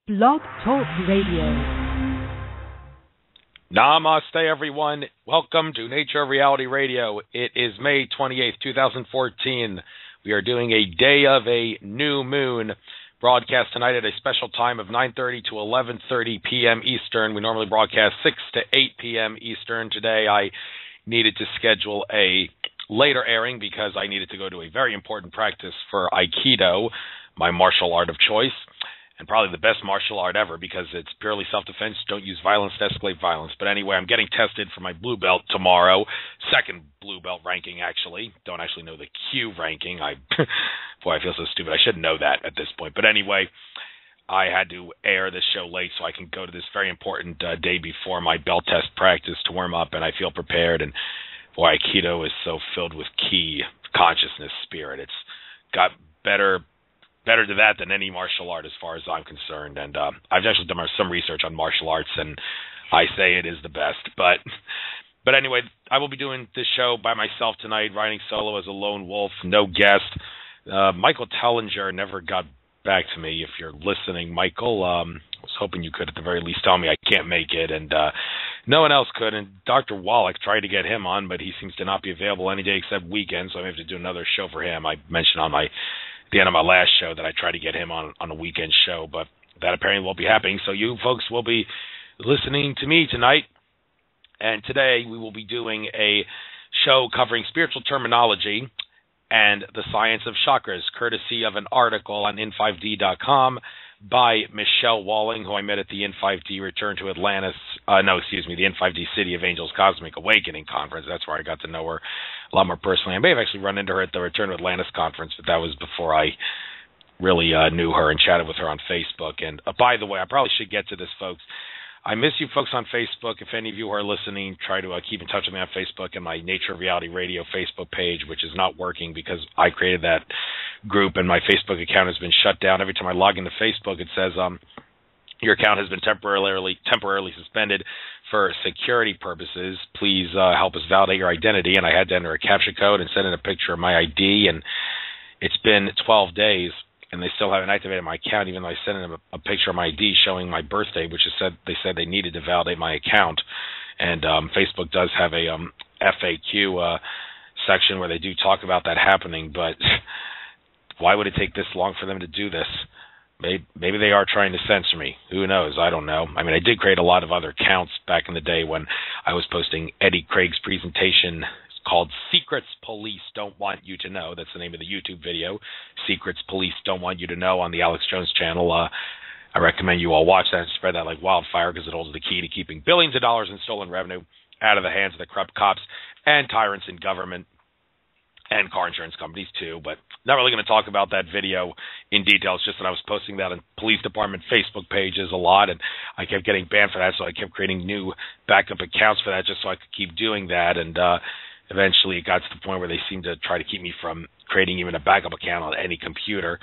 Blog Talk Radio. Namaste, everyone. Welcome to Nature of Reality Radio. It is May 28th, 2014. We are doing a day of a new moon broadcast tonight at a special time of 9:30 to 11:30 p.m. Eastern. We normally broadcast 6 to 8 p.m. Eastern. Today I needed to schedule a later airing because I needed to go to a very important practice for Aikido, my martial art of choice. And probably the best martial art ever because it's purely self-defense. Don't use violence to escalate violence. But anyway, I'm getting tested for my blue belt tomorrow. Second blue belt ranking, actually. Don't actually know the Q ranking. Boy, I feel so stupid. I should know that at this point. But anyway, I had to air this show late so I can go to this very important day before my belt test practice to warm up, and I feel prepared. And boy, Aikido is so filled with ki, consciousness, spirit. It's got better to that than any martial art as far as I'm concerned. And I've actually done some research on martial arts, and I say it is the best. But anyway, I will be doing this show by myself tonight, riding solo as a lone wolf, no guest. Michael Tellinger never got back to me. If you're listening, Michael, I was hoping you could at the very least tell me I can't make it, and no one else could. And Dr. Wallach tried to get him on, but he seems to not be available any day except weekends, so I may have to do another show for him. I mentioned on the end of my last show that I tried to get him on a weekend show, but that apparently won't be happening. So you folks will be listening to me tonight, and today we will be doing a show covering spiritual terminology and the science of chakras, courtesy of an article on in5d.com by Michelle Walling, who I met at the In5D Return to Atlantis, the In5D City of Angels Cosmic Awakening Conference. That's where I got to know her a lot more personally. I may have actually run into her at the Return to Atlantis conference, but that was before I really knew her and chatted with her on Facebook. And by the way, I probably should get to this, folks. I miss you folks on Facebook. If any of you who are listening, try to keep in touch with me on Facebook and my Nature of Reality Radio Facebook page, which is not working because I created that group and my Facebook account has been shut down. Every time I log into Facebook, it says your account has been temporarily suspended for security purposes. Please help us validate your identity. And I had to enter a CAPTCHA code and send in a picture of my ID. And it's been 12 days. And they still haven't activated my account, even though I sent them a picture of my ID showing my birthday, which they said they needed to validate my account. And Facebook does have a FAQ section where they do talk about that happening, but why would it take this long for them to do this? Maybe they are trying to censor me. Who knows? I don't know. I mean, I did create a lot of other accounts back in the day when I was posting Eddie Craig's presentation called Secrets Police Don't Want You to Know. That's the name of the YouTube video. Secrets Police Don't Want You to Know on the Alex Jones channel. I recommend you all watch that and spread that like wildfire because it holds the key to keeping billions of dollars in stolen revenue out of the hands of the corrupt cops and tyrants in government and car insurance companies too. But not really going to talk about that video in detail. It's just that I was posting that on police department Facebook pages a lot, and I kept getting banned for that, so I kept creating new backup accounts for that just so I could keep doing that. And eventually it got to the point where they seemed to try to keep me from creating even a backup account on any computer.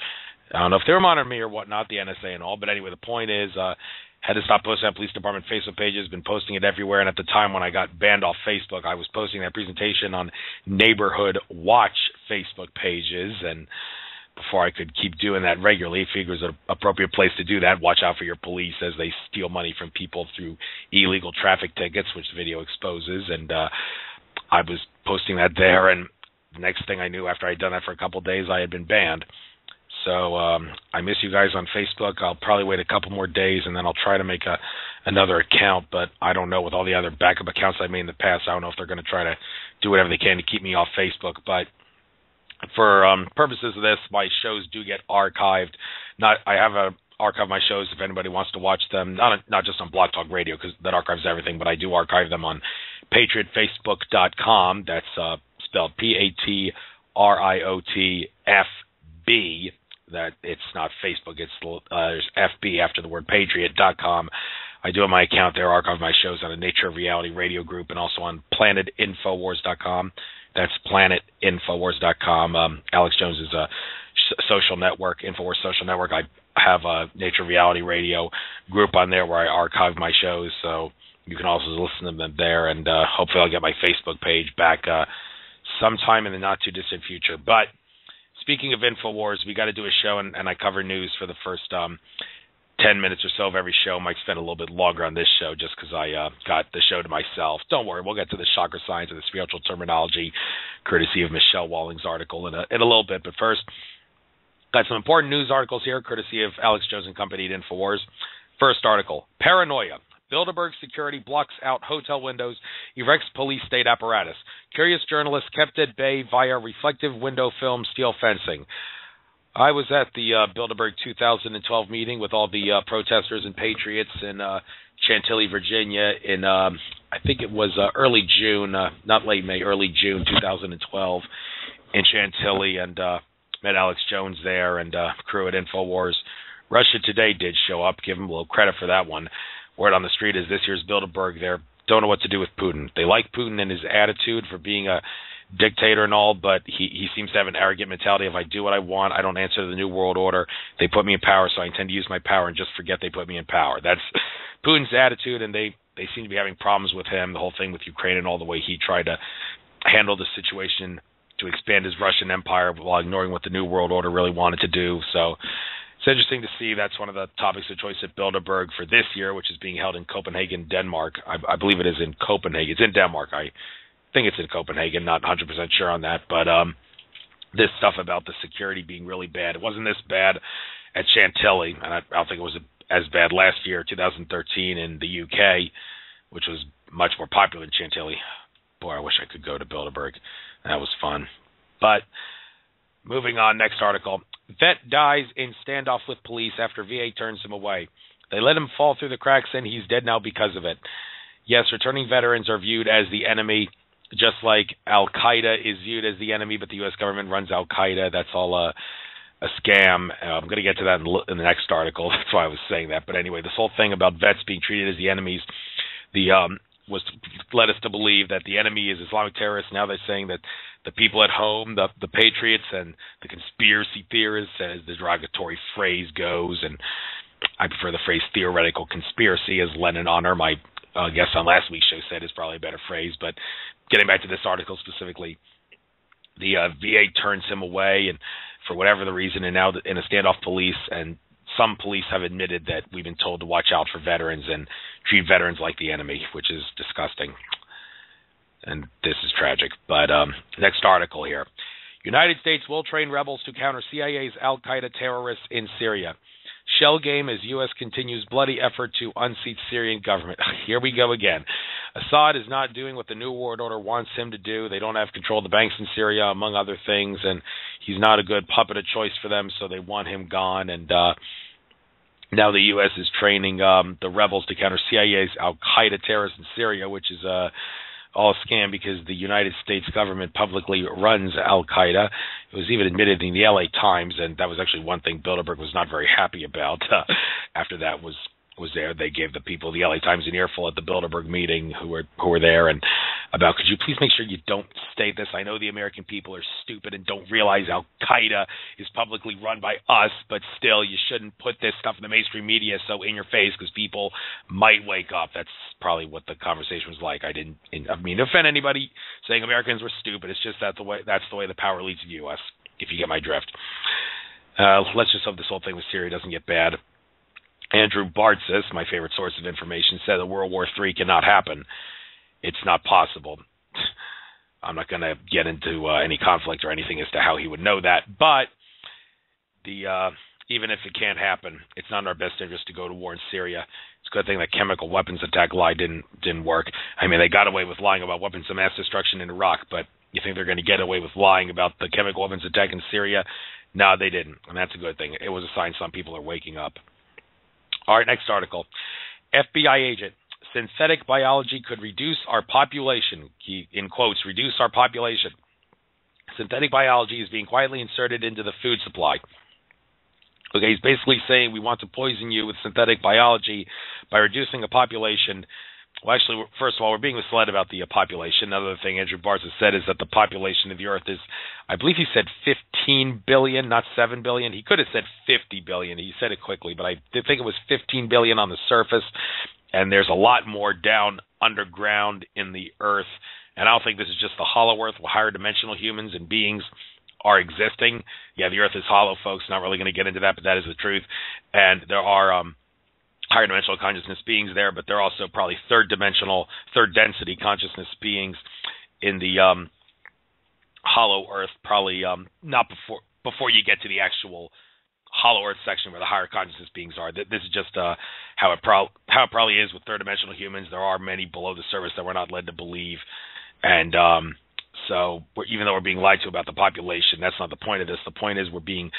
I don't know if they were monitoring me or whatnot, the NSA and all, but anyway, the point is, had to stop posting on police department Facebook pages, been posting it everywhere, and at the time when I got banned off Facebook, I was posting that presentation on Neighborhood Watch Facebook pages, and before I could keep doing that regularly, I figured it was an appropriate place to do that. Watch out for your police as they steal money from people through illegal traffic tickets, which the video exposes, and I was posting that there, and the next thing I knew, after I'd done that for a couple of days, I had been banned. So I miss you guys on Facebook. I'll probably wait a couple more days, and then I'll try to make another account, but I don't know. With all the other backup accounts I made in the past, I don't know if they're going to try to do whatever they can to keep me off Facebook. But for purposes of this, my shows do get archived. I have archive my shows if anybody wants to watch them, not just on Blog Talk Radio, because that archives everything, but I do archive them on patriotfacebook.com. That's spelled PATRIOTFB. That it's not Facebook, it's there's FB after the word patriot.com. I do have my account there, archive my shows on the Nature of Reality radio group, and also on planetinfowars.com. That's planetinfowars.com. Alex Jones is a social network, Infowars social network. I have a Nature of Reality radio group on there where I archive my shows, so you can also listen to them there, and hopefully I'll get my Facebook page back sometime in the not-too-distant future. But speaking of Infowars, we got to do a show, and I cover news for the first 10 minutes or so of every show. Might spend a little bit longer on this show just because I got the show to myself. Don't worry, we'll get to the chakra science and the spiritual terminology, courtesy of Michelle Walling's article in a little bit. But first, got some important news articles here, courtesy of Alex Jones and Company at InfoWars. First article, Paranoia. Bilderberg security blocks out hotel windows, erects police state apparatus. Curious journalists kept at bay via reflective window film, steel fencing. I was at the Bilderberg 2012 meeting with all the protesters and patriots in Chantilly, Virginia in, I think it was early June, not late May, early June 2012 in Chantilly, and met Alex Jones there and crew at InfoWars. Russia Today did show up. Give them a little credit for that one. Word on the street is this year's Bilderberg there don't know what to do with Putin. They like Putin and his attitude for being a dictator and all, but he seems to have an arrogant mentality. If I do what I want, I don't answer to the New World Order. They put me in power, so I intend to use my power and just forget they put me in power. That's Putin's attitude, and they seem to be having problems with him, the whole thing with Ukraine and all the way he tried to handle the situation to expand his Russian empire while ignoring what the New World Order really wanted to do. So it's interesting to see. That's one of the topics of choice at Bilderberg for this year, which is being held in Copenhagen, Denmark. I believe it is in Copenhagen. It's in Denmark. I think it's in Copenhagen. Not 100% sure on that. But this stuff about the security being really bad. It wasn't this bad at Chantilly, and I don't think it was as bad last year, 2013, in the UK, which was much more popular than Chantilly. Boy, I wish I could go to Bilderberg. That was fun. But moving on, next article. Vet dies in standoff with police after VA turns him away. They let him fall through the cracks, and he's dead now because of it. Yes, returning veterans are viewed as the enemy, just like Al-Qaeda is viewed as the enemy, but the U.S. government runs Al-Qaeda. That's all a scam. I'm going to get to that in the next article. That's why I was saying that. But anyway, this whole thing about vets being treated as the enemies, was led us to believe that the enemy is Islamic terrorists. Now they're saying that the people at home, the patriots and the conspiracy theorists, as the derogatory phrase goes, and I prefer the phrase theoretical conspiracy, as Lennon Honor, my guest on last week's show, said is probably a better phrase. But getting back to this article specifically, the VA turns him away, and for whatever the reason, and now in a standoff police, and some police have admitted that we've been told to watch out for veterans and treat veterans like the enemy, which is disgusting. And this is tragic. But next article here. United States will train rebels to counter CIA's al-Qaeda terrorists in Syria. Shell game as U.S. continues bloody effort to unseat Syrian government. Here we go again. Assad is not doing what the New World Order wants him to do. They don't have control of the banks in Syria, among other things, and he's not a good puppet of choice for them, so they want him gone. And now the U.S. is training the rebels to counter CIA's al-Qaeda terrorists in Syria, which is all a scam because the United States government publicly runs al-Qaeda. It was even admitted in the LA Times, and that was actually one thing Bilderberg was not very happy about. After that was there, they gave the people of the LA Times an earful at the Bilderberg meeting who were there, and about, could you please make sure you don't state this? I know the American people are stupid and don't realize al-Qaeda is publicly run by us, but still, you shouldn't put this stuff in the mainstream media so in your face because people might wake up. That's probably what the conversation was like. I mean to offend anybody saying Americans were stupid. It's just that's the way the power elites view us, if you get my drift. Let's just hope this whole thing with Syria doesn't get bad. Andrew Bartzis, my favorite source of information, said that World War III cannot happen. It's not possible. I'm not going to get into any conflict or anything as to how he would know that, but even if it can't happen, it's not in our best interest to go to war in Syria. It's a good thing that chemical weapons attack lie didn't work. I mean, they got away with lying about weapons of mass destruction in Iraq, but you think they're going to get away with lying about the chemical weapons attack in Syria? No, they didn't, and that's a good thing. It was a sign some people are waking up. All right, next article. FBI agent. Synthetic biology could reduce our population. In quotes, reduce our population. Synthetic biology is being quietly inserted into the food supply. Okay, he's basically saying we want to poison you with synthetic biology by reducing a population. Well, actually, first of all, we're being misled about the population. Another thing Andrew Barnes has said is that the population of the Earth is, I believe he said 15 billion, not 7 billion. He could have said 50 billion. He said it quickly, but I did think it was 15 billion on the surface, and there's a lot more down underground in the Earth. And I don't think this is just the hollow Earth, where higher dimensional humans and beings are existing. Yeah, the Earth is hollow, folks. Not really going to get into that, but that is the truth. And there are higher dimensional consciousness beings there, but they're also probably third density consciousness beings in the hollow Earth, probably not before you get to the actual hollow Earth section where the higher consciousness beings are. This is just how it probably is with third dimensional humans. There are many below the surface that we're not led to believe, and so even though we're being lied to about the population, that's not the point of this. The point is we're being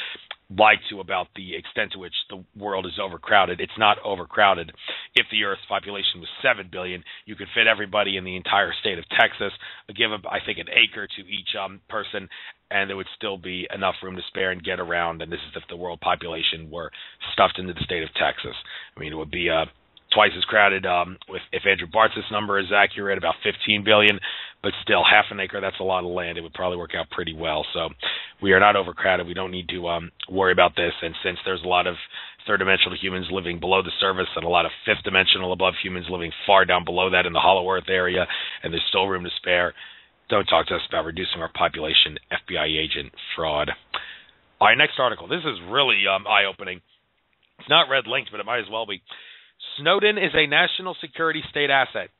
lied to about the extent to which the world is overcrowded. It's not overcrowded. If the Earth's population was 7 billion, you could fit everybody in the entire state of Texas, give, I think, an acre to each person, and there would still be enough room to spare and get around. And this is if the world population were stuffed into the state of Texas. I mean, it would be twice as crowded if Andrew Bartz's number is accurate, about 15 billion, but still half an acre, that's a lot of land. It would probably work out pretty well. So we are not overcrowded. We don't need to worry about this. And since there's a lot of third-dimensional humans living below the surface and a lot of fifth-dimensional above humans living far down below that in the hollow Earth area, and there's still room to spare, don't talk to us about reducing our population, FBI agent fraud. All right, next article. This is really eye-opening. It's not red-linked, but it might as well be. Snowden is a national security state asset.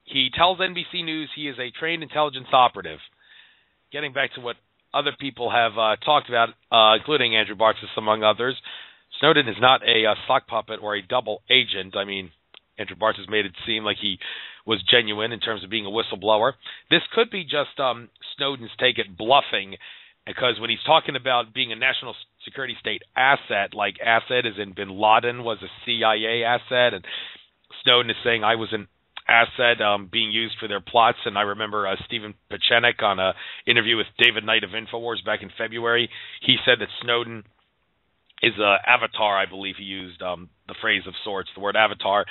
He tells NBC News he is a trained intelligence operative. Getting back to what other people have talked about, including Andrew Bartzis, among others, Snowden is not a sock puppet or a double agent. I mean, Andrew Bartzis made it seem like he was genuine in terms of being a whistleblower. This could be just Snowden's take at bluffing, because when he's talking about being a national security state asset, like asset as in bin Laden was a CIA asset, and Snowden is saying I was an asset being used for their plots. And I remember Stephen Pachenik on an interview with David Knight of InfoWars back in February. He said that Snowden is an avatar. I believe he used the phrase of sorts, the word avatar.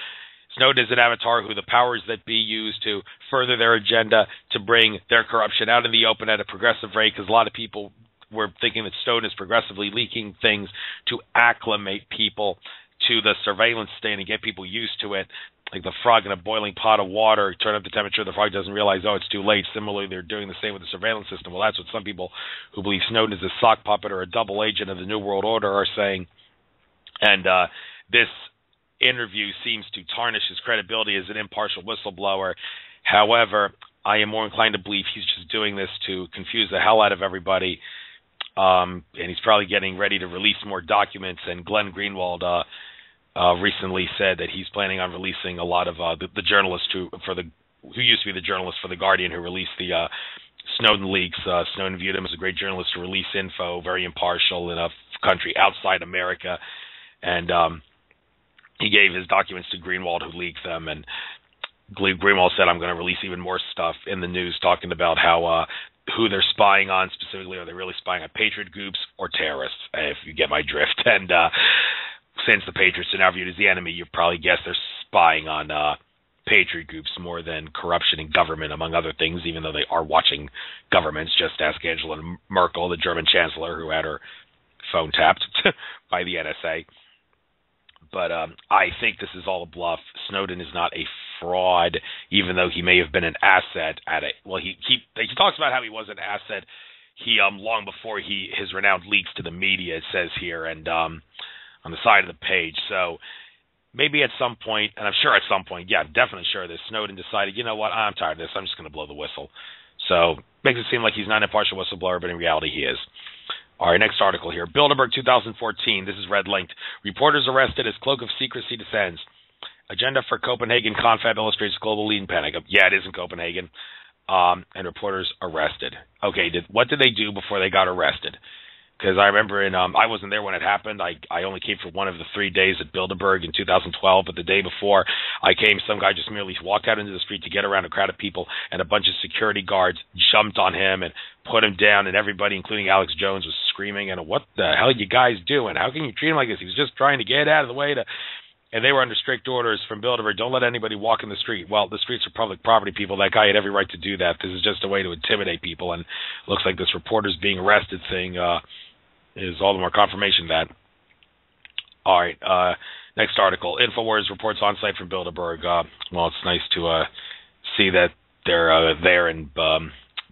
Snowden is an avatar who the powers that be use to further their agenda, to bring their corruption out in the open at a progressive rate, because a lot of people were thinking that Snowden is progressively leaking things to acclimate people to the surveillance state and get people used to it. Like the frog in a boiling pot of water, turn up the temperature, the frog doesn't realize, oh, it's too late. Similarly, they're doing the same with the surveillance system. Well, that's what some people who believe Snowden is a sock puppet or a double agent of the New World Order are saying. And this interview seems to tarnish his credibility as an impartial whistleblower. However, I am more inclined to believe he's just doing this to confuse the hell out of everybody. And he's probably getting ready to release more documents. And Glenn Greenwald recently said that he's planning on releasing a lot of the journalists who used to be the journalist for The Guardian, who released the Snowden leaks. Snowden viewed him as a great journalist to release info, very impartial in a country outside America. And he gave his documents to Greenwald, who leaked them. And Greenwald said, I'm going to release even more stuff in the news talking about how who they're spying on specifically. Are they really spying on patriot groups or terrorists, if you get my drift? And since the patriots are now viewed as the enemy, you probably guess they're spying on patriot groups more than corruption in government, among other things, even though they are watching governments. Just ask Angela Merkel, the German chancellor, who had her phone tapped by the NSA. But I think this is all a bluff. Snowden is not a fraud, even though he may have been an asset at it. Well, he talks about how he was an asset. He long before his renowned leaks to the media, it says here, and on the side of the page. So maybe at some point, and I'm sure at some point, yeah, I'm definitely sure this, Snowden decided, you know what, I'm tired of this. I'm just going to blow the whistle. So makes it seem like he's not an impartial whistleblower, but in reality he is. All right, next article here. Bilderberg 2014. This is red-linked. Reporters arrested as cloak of secrecy descends. Agenda for Copenhagen confab illustrates global lead in panic. Yeah, it is in Copenhagen. And reporters arrested. Okay, what did they do before they got arrested? Because I remember I wasn't there when it happened. I only came for one of the 3 days at Bilderberg in 2012, but the day before I came, some guy just merely walked out into the street to get around a crowd of people, and a bunch of security guards jumped on him and put him down, and everybody, including Alex Jones, was screaming, and what the hell are you guys doing? How can you treat him like this? He was just trying to get out of the way to... And they were under strict orders from Bilderberg, don't let anybody walk in the street. Well, the streets are public property, people. That guy had every right to do that. This is just a way to intimidate people, and it looks like this reporters being arrested thing is all the more confirmation of that. All right, next article. InfoWars reports on-site from Bilderberg. Well, it's nice to see that they're there in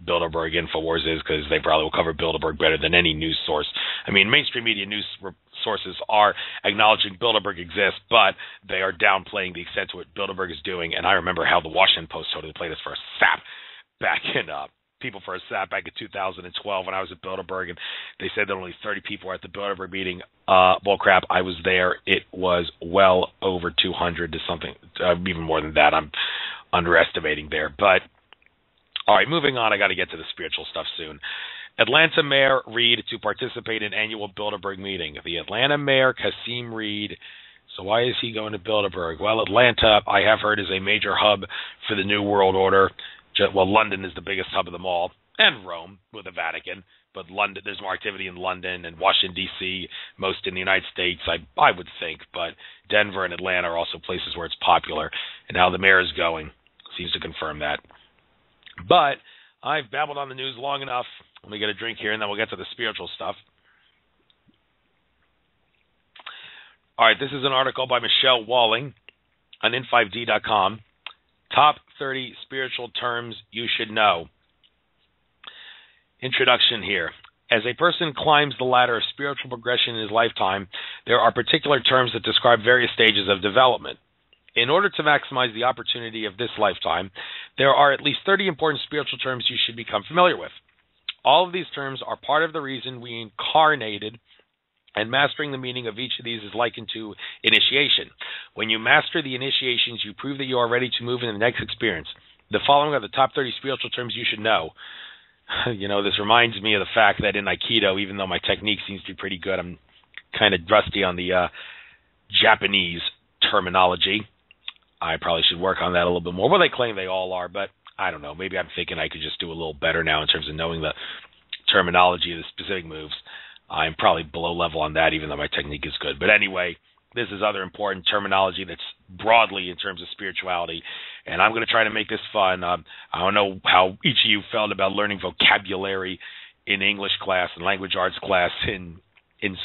Bilderberg Infowars is, because they probably will cover Bilderberg better than any news source. I mean, mainstream media news sources are acknowledging Bilderberg exists, but they are downplaying the extent to what Bilderberg is doing. And I remember how the Washington Post totally played this for a sap back in People for a Sap back in 2012 when I was at Bilderberg, and they said that only 30 people were at the Bilderberg meeting. Bull crap, I was there. It was well over 200 to something, even more than that. I'm underestimating there. But, all right, moving on. I got to get to the spiritual stuff soon. Atlanta Mayor Reed to participate in annual Bilderberg meeting. The Atlanta Mayor, Kasim Reed. So why is he going to Bilderberg? Well, Atlanta, I have heard, is a major hub for the New World Order. Well, London is the biggest hub of them all, and Rome with the Vatican. But London, there's more activity in London and Washington, D.C., most in the United States, I would think. But Denver and Atlanta are also places where it's popular. And how the mayor is going seems to confirm that. But I've babbled on the news long enough. Let me get a drink here, and then we'll get to the spiritual stuff. All right, this is an article by Michelle Walling on in5d.com. Top 30 spiritual terms you should know. Introduction here. As a person climbs the ladder of spiritual progression in his lifetime, there are particular terms that describe various stages of development. In order to maximize the opportunity of this lifetime, there are at least 30 important spiritual terms you should become familiar with. All of these terms are part of the reason we incarnated, and mastering the meaning of each of these is likened to initiation. When you master the initiations, you prove that you are ready to move into the next experience. The following are the top 30 spiritual terms you should know. You know, this reminds me of the fact that in Aikido, even though my technique seems to be pretty good, I'm kind of rusty on the Japanese terminology. I probably should work on that a little bit more. Well, they claim they all are, but I don't know. Maybe I'm thinking I could just do a little better now in terms of knowing the terminology of the specific moves. I'm probably below level on that, even though my technique is good. But anyway, this is other important terminology that's broadly in terms of spirituality, and I'm going to try to make this fun. I don't know how each of you felt about learning vocabulary in English class and language arts class in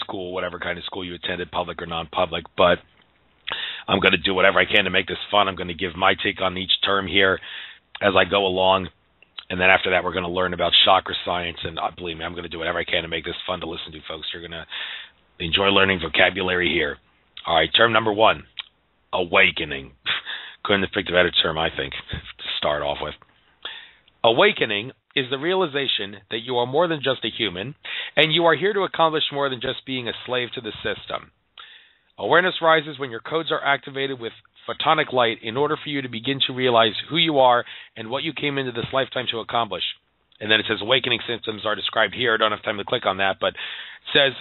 school, whatever kind of school you attended, public or non-public, but I'm going to do whatever I can to make this fun. I'm going to give my take on each term here as I go along. And then after that, we're going to learn about chakra science. And believe me, I'm going to do whatever I can to make this fun to listen to, folks. You're going to enjoy learning vocabulary here. All right, term number 1, awakening. Couldn't have picked a better term, I think, to start off with. Awakening is the realization that you are more than just a human, and you are here to accomplish more than just being a slave to the system. Awareness rises when your codes are activated with photonic light in order for you to begin to realize who you are and what you came into this lifetime to accomplish. And then it says awakening symptoms are described here. I don't have time to click on that, but it says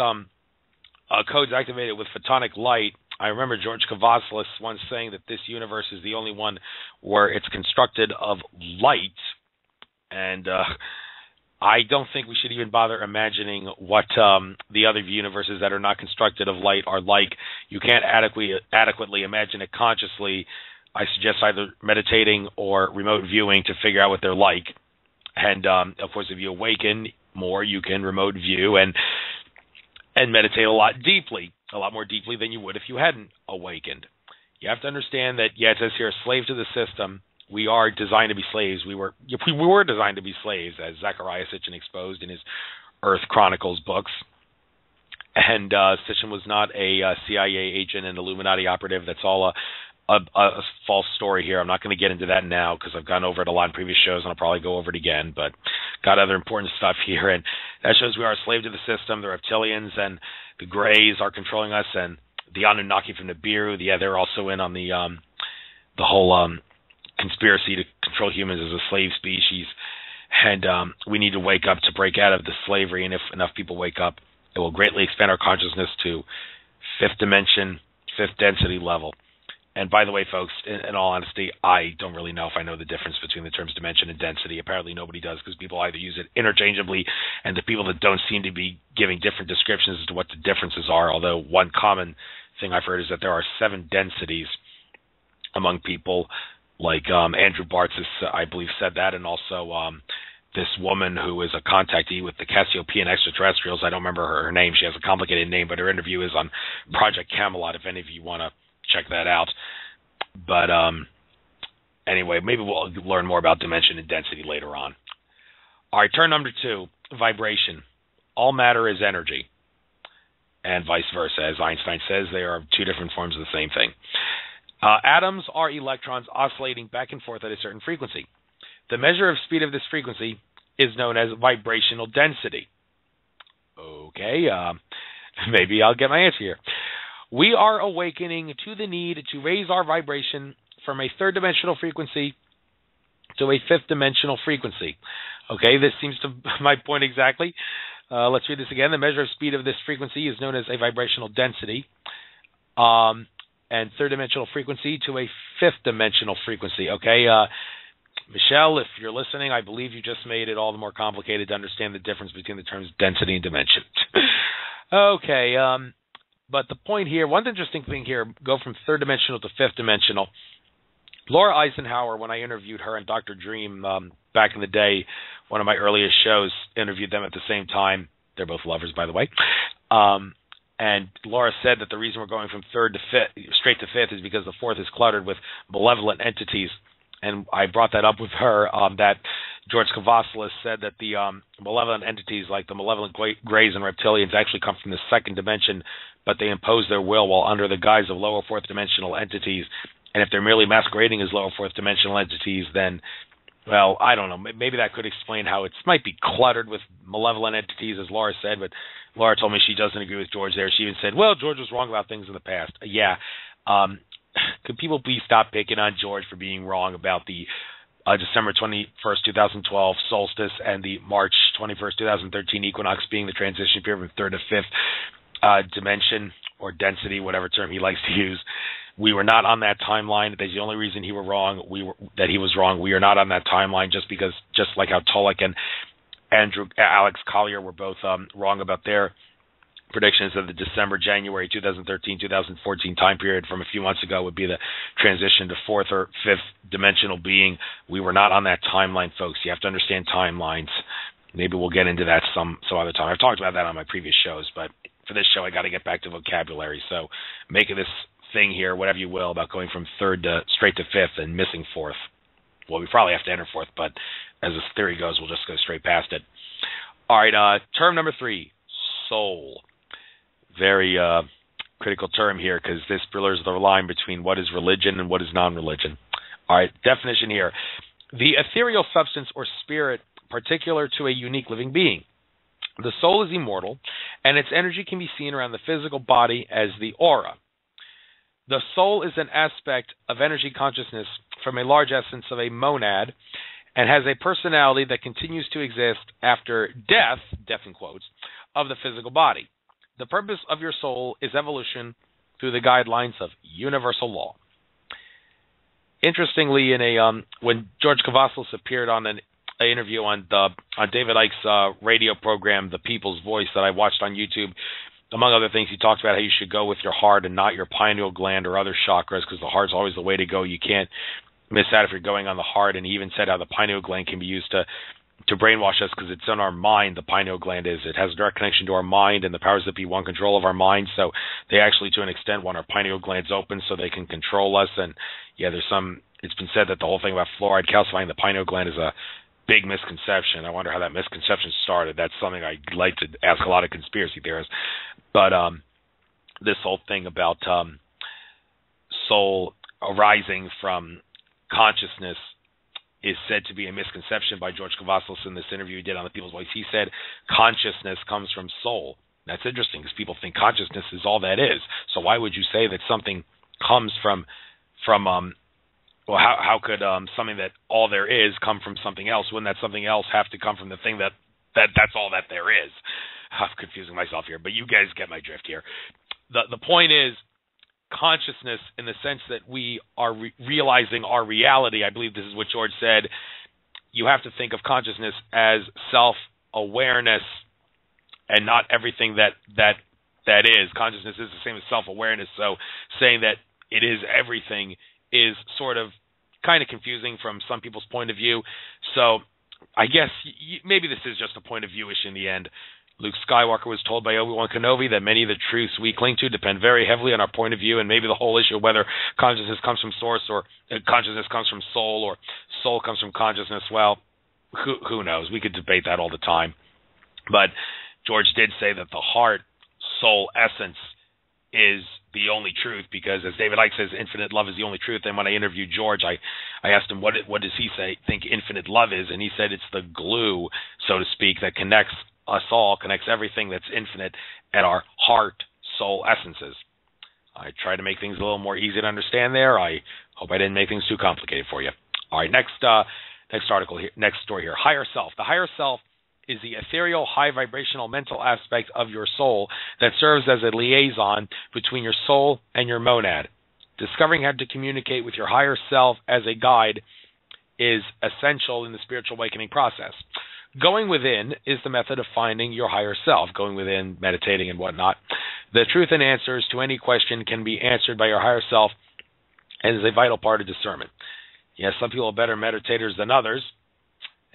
codes activated with photonic light. I remember George Kavaslis once saying that this universe is the only one where it's constructed of light, and I don't think we should even bother imagining what the other universes that are not constructed of light are like. You can't adequately imagine it consciously. I suggest either meditating or remote viewing to figure out what they're like. And, of course, if you awaken more, you can remote view and meditate a lot more deeply than you would if you hadn't awakened. You have to understand that, yeah, it says here, slave to the system. We are designed to be slaves. We were designed to be slaves, as Zachariah Sitchin exposed in his Earth Chronicles books. And Sitchin was not a CIA agent and Illuminati operative. That's all a false story here. I'm not going to get into that now because I've gone over it a lot in previous shows, and I'll probably go over it again. But got other important stuff here, and that shows we are a slave to the system. The reptilians and the Greys are controlling us, and the Anunnaki from Nibiru. Yeah, they're also in on the whole conspiracy to control humans as a slave species, and we need to wake up to break out of the slavery, and if enough people wake up, it will greatly expand our consciousness to 5th dimension, 5th density level. And by the way, folks, in all honesty, I don't really know if I know the difference between the terms dimension and density. Apparently nobody does, because people either use it interchangeably, and the people that don't seem to be giving different descriptions as to what the differences are, although one common thing I've heard is that there are 7 densities among people. Like Andrew Bartz, I believe, said that, and also this woman who is a contactee with the Cassiopean extraterrestrials. I don't remember her name. She has a complicated name, but her interview is on Project Camelot, if any of you want to check that out. But anyway, maybe we'll learn more about dimension and density later on. All right, term number 2, vibration. All matter is energy, and vice versa. As Einstein says, they are 2 different forms of the same thing. Atoms are electrons oscillating back and forth at a certain frequency. The measure of speed of this frequency is known as vibrational density. Okay, maybe I'll get my answer here. We are awakening to the need to raise our vibration from a 3rd-dimensional frequency to a 5th-dimensional frequency. Okay, this seems to my point exactly. Let's read this again. The measure of speed of this frequency is known as a vibrational density, and 3rd-dimensional frequency to a 5th-dimensional frequency. Okay, Michelle, if you're listening, I believe you just made it all the more complicated to understand the difference between the terms density and dimension. Okay, but the point here, one interesting thing here, go from 3rd-dimensional to 5th-dimensional. Laura Eisenhower, when I interviewed her and Dr. Dream back in the day, one of my earliest shows, interviewed them at the same time. They're both lovers, by the way. And Laura said that the reason we're going from 3rd to 5th, straight to 5th, is because the 4th is cluttered with malevolent entities. And I brought that up with her, that George Kavassalis said that the malevolent entities, like the malevolent greys and reptilians, actually come from the 2nd dimension, but they impose their will while under the guise of lower 4th dimensional entities. And if they're merely masquerading as lower 4th dimensional entities, then, well, I don't know. Maybe that could explain how it might be cluttered with malevolent entities, as Laura said. But Laura told me she doesn't agree with George there. She even said, well, George was wrong about things in the past. Yeah. Could people please stop picking on George for being wrong about the December 21st, 2012 solstice and the March 21st, 2013 equinox being the transition period from 3rd to 5th dimension or density, whatever term he likes to use. We were not on that timeline. That's the only reason he was wrong. We are not on that timeline just like how Tulloch and Alex Collier were both wrong about their predictions of the December, January 2013, 2014 time period from a few months ago would be the transition to 4th or 5th dimensional being. We were not on that timeline, folks. You have to understand timelines. Maybe we'll get into that some other time. I've talked about that on my previous shows, but for this show, I got to get back to vocabulary. So make this thing here, whatever you will, about going from 3rd to straight to 5th and missing 4th. Well, we probably have to enter 4th, but as this theory goes, we'll just go straight past it. All right, term number 3, soul. Very critical term here because this blurs the line between what is religion and what is non-religion. All right, definition here. The ethereal substance or spirit particular to a unique living being. The soul is immortal, and its energy can be seen around the physical body as the aura. The soul is an aspect of energy consciousness from a large essence of a monad and has a personality that continues to exist after death in quotes, of the physical body. The purpose of your soul is evolution through the guidelines of universal law. Interestingly, when George Kavassalis appeared on an interview on David Icke's radio program, The People's Voice, that I watched on YouTube, among other things, he talked about how you should go with your heart and not your pineal gland or other chakras, because the heart's always the way to go. You can't miss out if you're going on the heart. And he even said how the pineal gland can be used to brainwash us because it's in our mind. The pineal gland it has a direct connection to our mind, and the powers that be want control of our mind. So they actually, to an extent, want our pineal glands open so they can control us. And yeah, it's been said that the whole thing about fluoride calcifying the pineal gland is a big misconception. I wonder how that misconception started. That's something I like to ask a lot of conspiracy theorists. But this whole thing about soul arising from consciousness is said to be a misconception by George Kavassalis in this interview he did on The People's Voice. He said consciousness comes from soul. That's interesting because people think consciousness is all that is. So why would you say that something comes from well, how could something that all there is come from something else? Wouldn't that something else have to come from the thing that's all that there is? I'm confusing myself here, but you guys get my drift here. The point is consciousness in the sense that we are realizing our reality. I believe this is what George said. You have to think of consciousness as self-awareness and not everything that is. Consciousness is the same as self-awareness, so saying that it is everything is sort of kind of confusing from some people's point of view. So I guess maybe this is just a point of view-ish in the end. Luke Skywalker was told by Obi-Wan Kenobi that many of the truths we cling to depend very heavily on our point of view, and maybe the whole issue of whether consciousness comes from source or consciousness comes from soul or soul comes from consciousness. Well, who knows? We could debate that all the time. But George did say that the heart, soul, essence is the only truth, because as David Icke says, infinite love is the only truth. And when I interviewed George, I asked him, what does he think infinite love is? And he said it's the glue, so to speak, that connects us all, connects everything that's infinite at our heart, soul, essences. I tried to make things a little more easy to understand there. I hope I didn't make things too complicated for you. All right, next article here, next story here. Higher self. The higher self is the ethereal, high vibrational mental aspect of your soul that serves as a liaison between your soul and your monad. Discovering how to communicate with your higher self as a guide is essential in the spiritual awakening process. Going within is the method of finding your higher self, going within, meditating and whatnot. The truth and answers to any question can be answered by your higher self and is a vital part of discernment. Yes, some people are better meditators than others.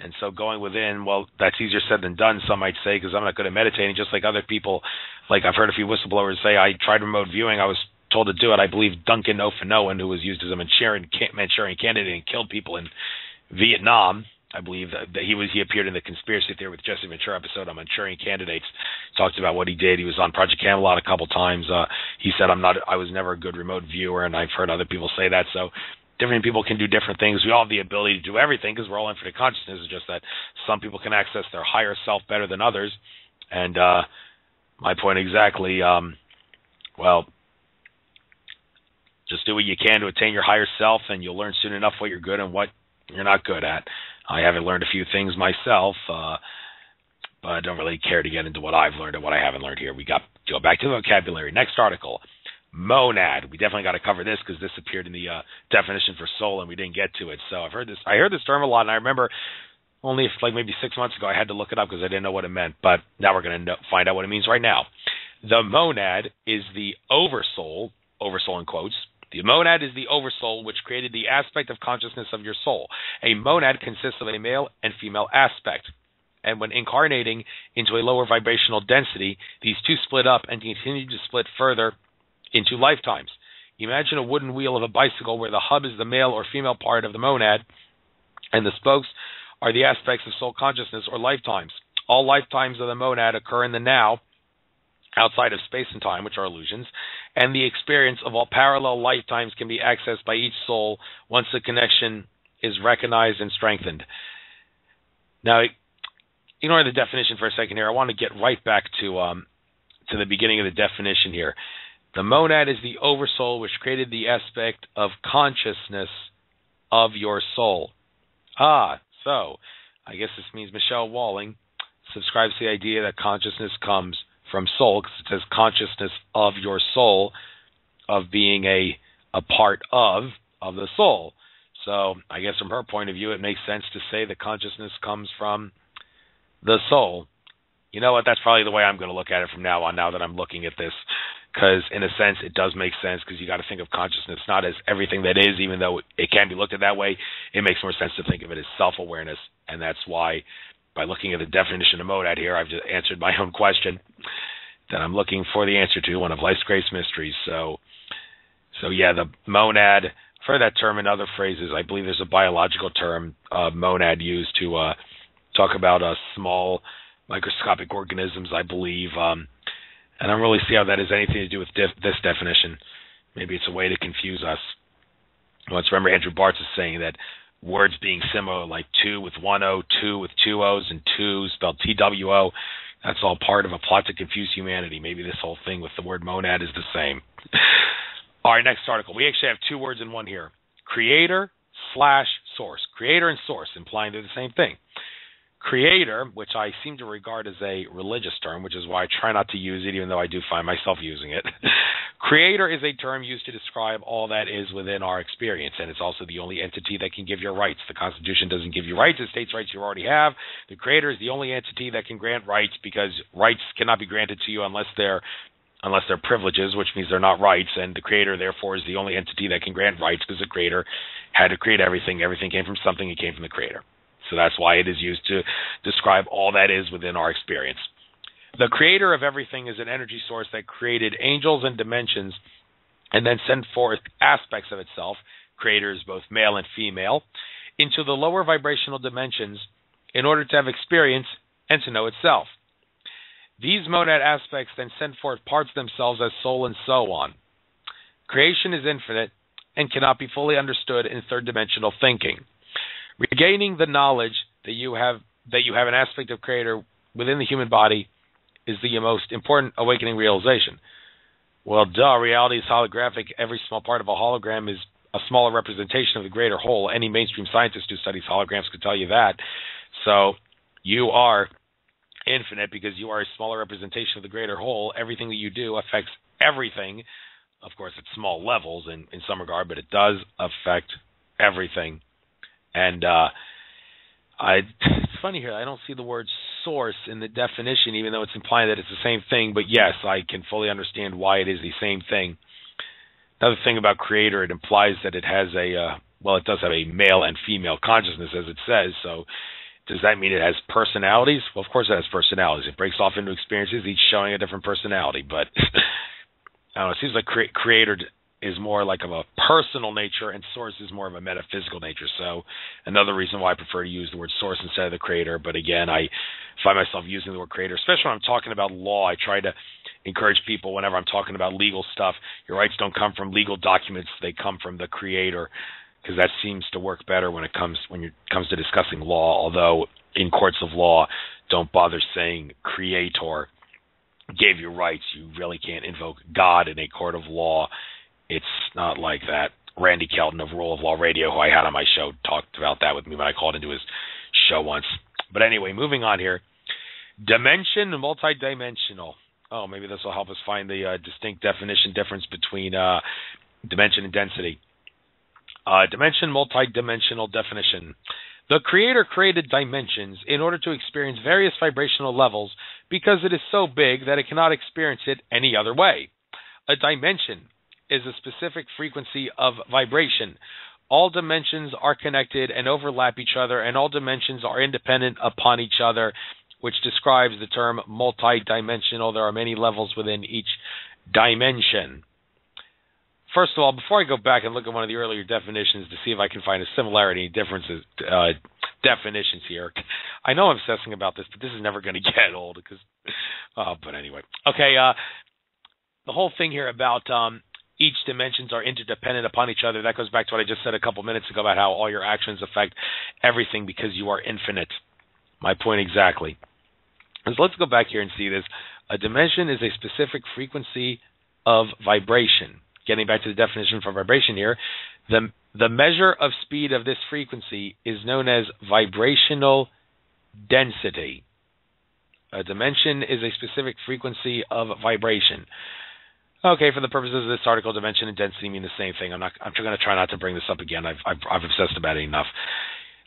And so going within, well, that's easier said than done, some might say, because I'm not good at meditating, just like other people. Like I've heard a few whistleblowers say, I tried remote viewing, I was told to do it. I believe Duncan O'Fanoan, who was used as a Manchurian candidate and killed people in Vietnam, I believe that he appeared in the Conspiracy Theory with Jesse Ventura episode on Manchurian candidates, talked about what he did. He was on Project Camelot a couple times. He said, I was never a good remote viewer, and I've heard other people say that. So different people can do different things. We all have the ability to do everything because we're all infinite consciousness. It's just that some people can access their higher self better than others. And my point exactly, well, just do what you can to attain your higher self, and you'll learn soon enough what you're good and what you're not good at. I haven't learned a few things myself, but I don't really care to get into what I've learned and what I haven't learned here. We got to go back to the vocabulary. Next article. Monad. We definitely got to cover this because this appeared in the definition for soul, and we didn't get to it. So I heard this term a lot, and I remember only maybe 6 months ago I had to look it up because I didn't know what it meant. But now we're going to find out what it means right now. The monad is the oversoul in quotes. The monad is the oversoul which created the aspect of consciousness of your soul. A monad consists of a male and female aspect. And when incarnating into a lower vibrational density, these two split up and continue to split further into lifetimes. Imagine a wooden wheel of a bicycle where the hub is the male or female part of the monad and the spokes are the aspects of soul consciousness or lifetimes. All lifetimes of the monad occur in the now, outside of space and time, which are illusions, and the experience of all parallel lifetimes can be accessed by each soul once the connection is recognized and strengthened. Now, ignore the definition for a second here. I want to get right back to the beginning of the definition here. The monad is the oversoul which created the aspect of consciousness of your soul. So I guess this means Michelle Walling subscribes to the idea that consciousness comes from soul, because it says consciousness of your soul, of being a part of the soul. So I guess from her point of view, it makes sense to say that consciousness comes from the soul. You know what? That's probably the way I'm going to look at it from now on, now that I'm looking at this, because in a sense it does make sense, because you got to think of consciousness not as everything that is, even though it can be looked at that way. It makes more sense to think of it as self-awareness, and that's why by looking at the definition of monad here, I've just answered my own question that I'm looking for the answer to, one of life's greatest mysteries. So yeah, the monad, for that term in other phrases, I believe there's a biological term, monad, used to talk about small microscopic organisms, I believe. And I don't really see how that has anything to do with this definition. Maybe it's a way to confuse us. Once remember Andrew Bartz is saying that words being similar, like two with one O, two with two O's, and two spelled TWO, that's all part of a plot to confuse humanity. Maybe this whole thing with the word monad is the same. All right, next article. We actually have two words in one here. Creator/source. Creator and source, implying they're the same thing. Creator, which I seem to regard as a religious term, which is why I try not to use it, even though I do find myself using it. Creator is a term used to describe all that is within our experience, and it's also the only entity that can give you rights. The Constitution doesn't give you rights. It states rights you already have. The Creator is the only entity that can grant rights, because rights cannot be granted to you unless they're privileges, which means they're not rights, and the Creator, therefore, is the only entity that can grant rights, because the Creator had to create everything. Everything came from something. It came from the Creator. So that's why it is used to describe all that is within our experience. The creator of everything is an energy source that created angels and dimensions and then sent forth aspects of itself, creators both male and female, into the lower vibrational dimensions in order to have experience and to know itself. These monad aspects then send forth parts of themselves as soul and so on. Creation is infinite and cannot be fully understood in third-dimensional thinking. Regaining the knowledge that you have an aspect of Creator within the human body is the most important awakening realization. Well, duh, reality is holographic. Every small part of a hologram is a smaller representation of the greater whole. Any mainstream scientist who studies holograms could tell you that. So you are infinite because you are a smaller representation of the greater whole. Everything that you do affects everything. Of course, at small levels in some regard, but it does affect everything. And it's funny here, I don't see the word source in the definition, even though it's implying that it's the same thing. But yes, I can fully understand why it is the same thing. Another thing about Creator, it implies that it has it does have a male and female consciousness, as it says. So does that mean it has personalities? Well, of course it has personalities. It breaks off into experiences, each showing a different personality. But I don't know, it seems like Creator is more like of a personal nature and Source is more of a metaphysical nature. So another reason why I prefer to use the word Source instead of the Creator. But again, I find myself using the word Creator, especially when I'm talking about law. I try to encourage people whenever I'm talking about legal stuff, your rights don't come from legal documents, they come from the Creator, because that seems to work better when it comes to discussing law. Although in courts of law, don't bother saying Creator gave you rights. You really can't invoke God in a court of law. It's not like that. Randy Kelton of Rule of Law Radio, who I had on my show, talked about that with me when I called into his show once. But anyway, moving on here. Dimension, multidimensional. Oh, maybe this will help us find the distinct definition difference between dimension and density. Dimension, multidimensional definition. The Creator created dimensions in order to experience various vibrational levels because it is so big that it cannot experience it any other way. A dimension is a specific frequency of vibration. All dimensions are connected and overlap each other, and all dimensions are independent upon each other, which describes the term multidimensional. There are many levels within each dimension. First of all, before I go back and look at one of the earlier definitions to see if I can find a similarity in differences, definitions here, I know I'm obsessing about this, but this is never going to get old. But anyway. Okay, the whole thing here about each dimensions are interdependent upon each other, that goes back to what I just said a couple minutes ago about how all your actions affect everything because you are infinite. My point exactly. So let's go back here and see this. A dimension is a specific frequency of vibration. Getting back to the definition for vibration here, the measure of speed of this frequency is known as vibrational density. A dimension is a specific frequency of vibration. Okay, for the purposes of this article, dimension and density mean the same thing. I'm going to try not to bring this up again. I've obsessed about it enough.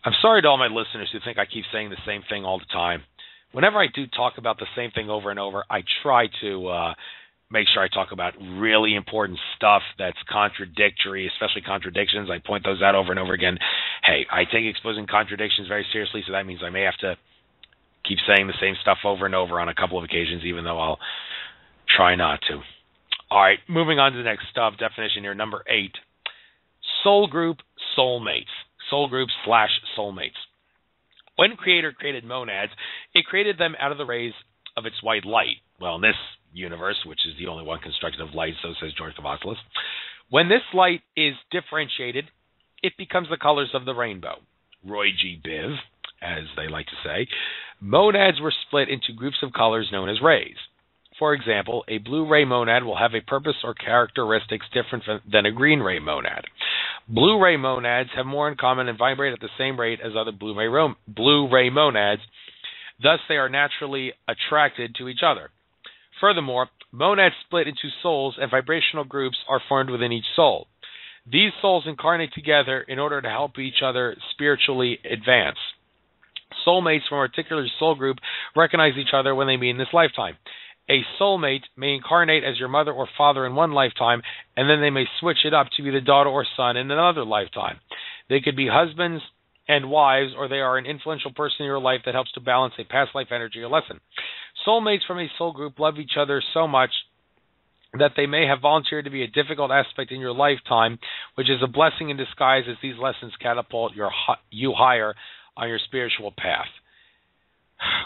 I'm sorry to all my listeners who think I keep saying the same thing all the time. Whenever I do talk about the same thing over and over, I try to make sure I talk about really important stuff that's contradictory, especially contradictions. I point those out over and over again. Hey, I take exposing contradictions very seriously, so that means I may have to keep saying the same stuff over and over on a couple of occasions, even though I'll try not to. All right, moving on to the next definition here, number 8. Soul group, soulmates. Soul group / soulmates. When Creator created monads, it created them out of the rays of its white light. Well, in this universe, which is the only one constructed of light, so says George Cavazos. When this light is differentiated, it becomes the colors of the rainbow. Roy G. Biv, as they like to say. Monads were split into groups of colors known as rays. For example, a blue ray monad will have a purpose or characteristics different than a green ray monad. Blue ray monads have more in common and vibrate at the same rate as other blue ray monads. Thus, they are naturally attracted to each other. Furthermore, monads split into souls and vibrational groups are formed within each soul. These souls incarnate together in order to help each other spiritually advance. Soulmates from a particular soul group recognize each other when they meet in this lifetime. A soulmate may incarnate as your mother or father in one lifetime, and then they may switch it up to be the daughter or son in another lifetime. They could be husbands and wives, or they are an influential person in your life that helps to balance a past life energy or lesson. Soulmates from a soul group love each other so much that they may have volunteered to be a difficult aspect in your lifetime, which is a blessing in disguise as these lessons catapult you higher on your spiritual path.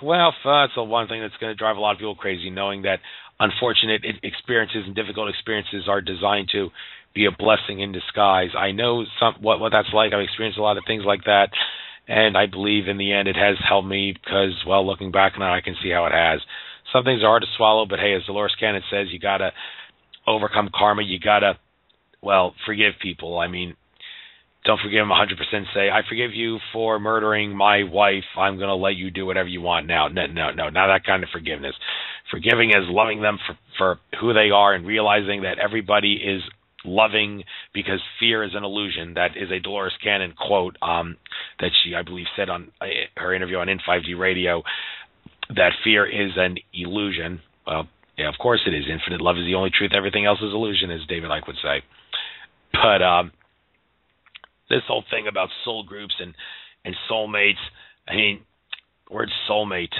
Well, that's the one thing that's going to drive a lot of people crazy, knowing that unfortunate experiences and difficult experiences are designed to be a blessing in disguise. I know what that's like. I've experienced a lot of things like that, and I believe in the end it has helped me because, well, looking back on it, I can see how it has. Some things are hard to swallow, but hey, as Dolores Cannon says, you got to overcome karma. You got to, well, forgive people. I mean, don't forgive them 100%. Say, I forgive you for murdering my wife. I'm going to let you do whatever you want now. No, not that kind of forgiveness. Forgiving is loving them for who they are and realizing that everybody is loving because fear is an illusion. That is a Dolores Cannon quote that she, I believe, said on her interview on In5D Radio, that fear is an illusion. Well, yeah, of course it is. Infinite love is the only truth. Everything else is illusion, as David Icke would say. But this whole thing about soul groups and soulmates, I mean, word soulmate,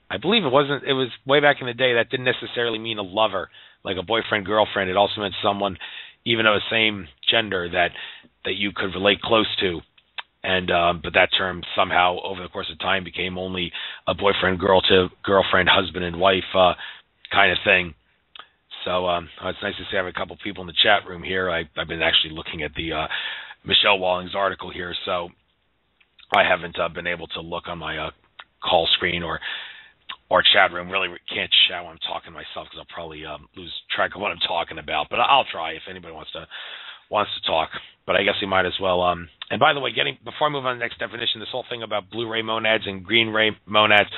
I believe it was way back in the day, that didn't necessarily mean a lover, like a boyfriend, girlfriend. It also meant someone, even of the same gender, that you could relate close to. And but that term somehow, over the course of time, became only a boyfriend, girlfriend, husband and wife kind of thing. So it's nice to see I have a couple people in the chat room here. I've been actually looking at the Michelle Walling's article here, so I haven't been able to look on my call screen or chat room. Really can't chat when I'm talking to myself because I'll probably lose track of what I'm talking about. But I'll try if anybody wants to talk. But I guess we might as well. And by the way, before I move on to the next definition, this whole thing about blue ray monads and green ray monads.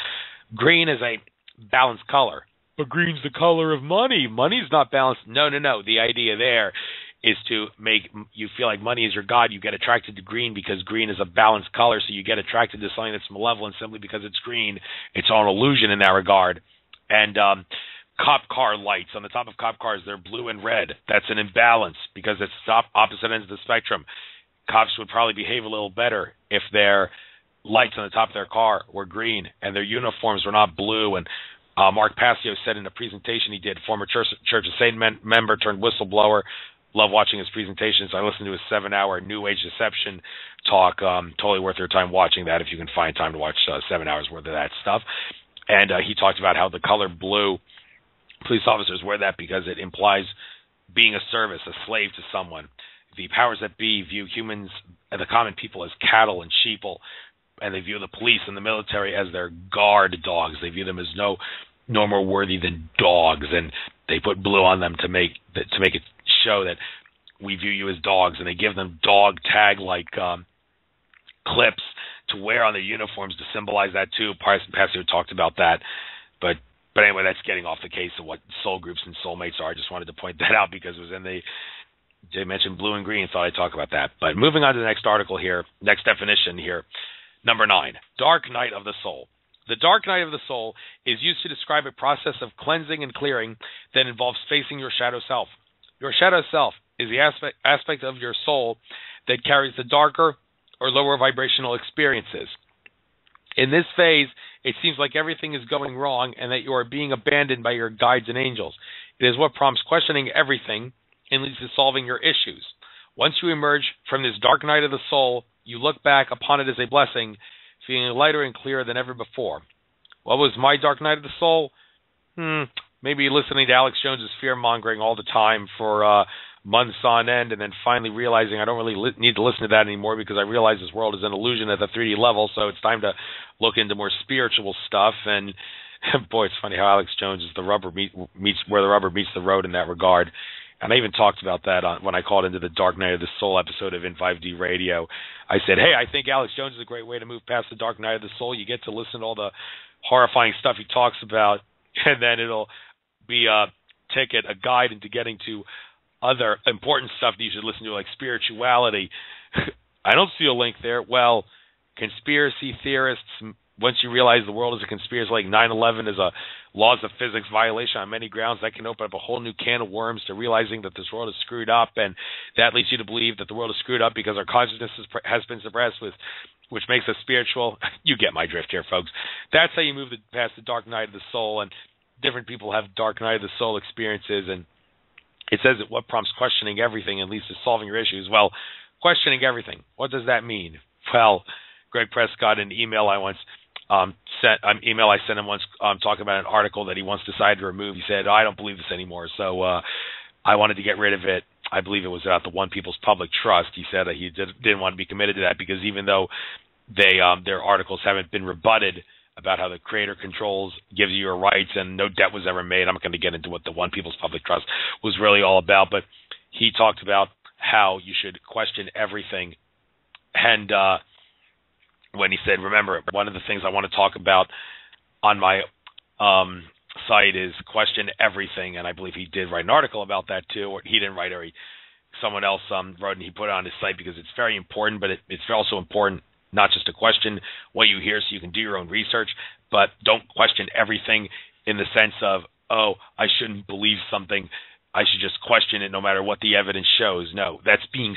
Green is a balanced color, but green's the color of money. Money's not balanced. No. The idea there is to make you feel like money is your god. You get attracted to green because green is a balanced color, so you get attracted to something that's malevolent simply because it's green. It's all an illusion in that regard. And cop car lights, on the top of cop cars, they're blue and red. That's an imbalance because it's opposite ends of the spectrum. Cops would probably behave a little better if their lights on the top of their car were green and their uniforms were not blue. And Mark Passio said in a presentation he did, former Church of Satan member turned whistleblower. Love watching his presentations. I listened to his 7-hour New Age Deception talk. Totally worth your time watching that if you can find time to watch 7 hours worth of that stuff. And he talked about how the color blue, police officers wear that because it implies being a service, a slave to someone. The powers that be view humans and the common people as cattle and sheeple, and they view the police and the military as their guard dogs. They view them as no more worthy than dogs, and they put blue on them to make it show that we view you as dogs, and they give them dog tag like clips to wear on their uniforms to symbolize that too. Passio talked about that, but anyway, that's getting off the case of what soul groups and soulmates are. I just wanted to point that out because it was in they mentioned blue and green, thought I'd talk about that. But moving on to the next article here, next definition here, number 9, dark night of the soul. The dark night of the soul is used to describe a process of cleansing and clearing that involves facing your shadow self. Your shadow self is the aspect of your soul that carries the darker or lower vibrational experiences. In this phase, it seems like everything is going wrong and that you are being abandoned by your guides and angels. It is what prompts questioning everything and leads to solving your issues. Once you emerge from this dark night of the soul, you look back upon it as a blessing, feeling lighter and clearer than ever before. What was my dark night of the soul? Maybe listening to Alex Jones's fear-mongering all the time for months on end, and then finally realizing I don't really need to listen to that anymore because I realize this world is an illusion at the 3D level, so it's time to look into more spiritual stuff. And boy, it's funny how Alex Jones is the rubber meets where the rubber meets the road in that regard. And I even talked about that when I called into the Dark Night of the Soul episode of In5D Radio. I said, hey, I think Alex Jones is a great way to move past the Dark Night of the Soul. You get to listen to all the horrifying stuff he talks about, and then it'll be a ticket, a guide into getting to other important stuff that you should listen to, like spirituality. I don't see a link there. Well, conspiracy theorists, once you realize the world is a conspiracy, like 9/11 is a laws of physics violation on many grounds, that can open up a whole new can of worms to realizing that this world is screwed up, and that leads you to believe that the world is screwed up because our consciousness has been suppressed, which makes us spiritual. You get my drift here, folks. That's how you move past the dark night of the soul, and different people have dark night of the soul experiences, and it says that what prompts questioning everything and leads to solving your issues. Well, questioning everything, what does that mean? Well, Greg Prescott, in an email I once email I sent him once talking about an article that he once decided to remove. He said, I don't believe this anymore, so I wanted to get rid of it. I believe it was about the One People's Public Trust. He said that he didn't want to be committed to that because even though their articles haven't been rebutted about how the creator controls, gives you your rights, and no debt was ever made. I'm not going to get into what the One People's Public Trust was really all about, but he talked about how you should question everything. And when he said, remember, one of the things I want to talk about on my site is question everything, and I believe he did write an article about that too, or he didn't write it, someone else wrote and he put it on his site because it's very important, but it's also important not just to question what you hear so you can do your own research, but don't question everything in the sense of, oh, I shouldn't believe something, I should just question it no matter what the evidence shows. No, that's being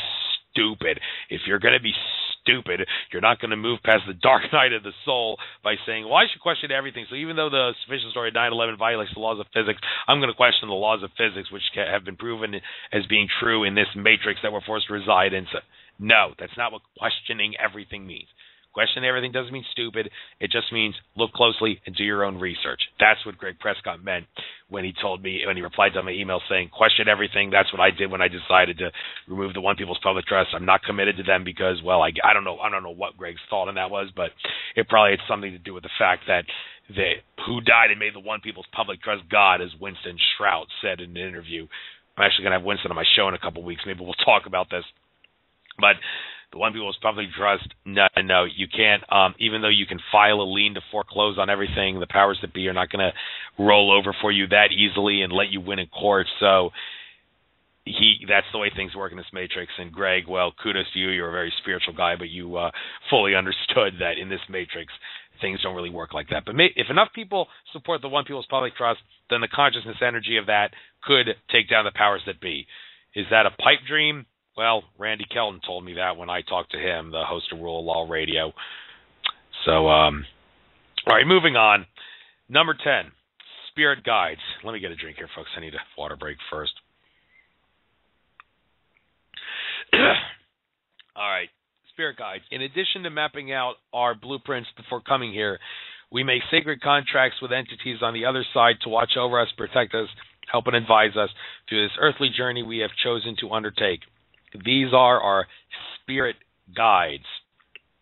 stupid. If you're going to be stupid, you're not going to move past the dark night of the soul by saying, well, I should question everything. So even though the sufficient story of 9/11 violates the laws of physics, I'm going to question the laws of physics, which have been proven as being true in this matrix that we're forced to reside in. So, no, that's not what questioning everything means. Questioning everything doesn't mean stupid. It just means look closely and do your own research. That's what Greg Prescott meant when he told me, when he replied to my email saying, question everything. That's what I did when I decided to remove the One People's Public Trust. I'm not committed to them because, well, I don't know what Greg's thought on that was, but it probably had something to do with the fact that who died and made the One People's Public Trust God, as Winston Shrout said in an interview. I'm actually going to have Winston on my show in a couple of weeks. Maybe we'll talk about this. But the One People's Public Trust, no, you can't. Even though you can file a lien to foreclose on everything, the powers that be are not going to roll over for you that easily and let you win in court. So that's the way things work in this matrix. And Greg, well, kudos to you. You're a very spiritual guy, but you fully understood that in this matrix, things don't really work like that. But if enough people support the One People's Public Trust, then the consciousness energy of that could take down the powers that be. Is that a pipe dream? Well, Randy Kelton told me that when I talked to him, the host of Rule of Law Radio. So, all right, moving on. Number 10, spirit guides. Let me get a drink here, folks. I need a water break first. All right, spirit guides. In addition to mapping out our blueprints before coming here, we make sacred contracts with entities on the other side to watch over us, protect us, help and advise us through this earthly journey we have chosen to undertake. These are our spirit guides.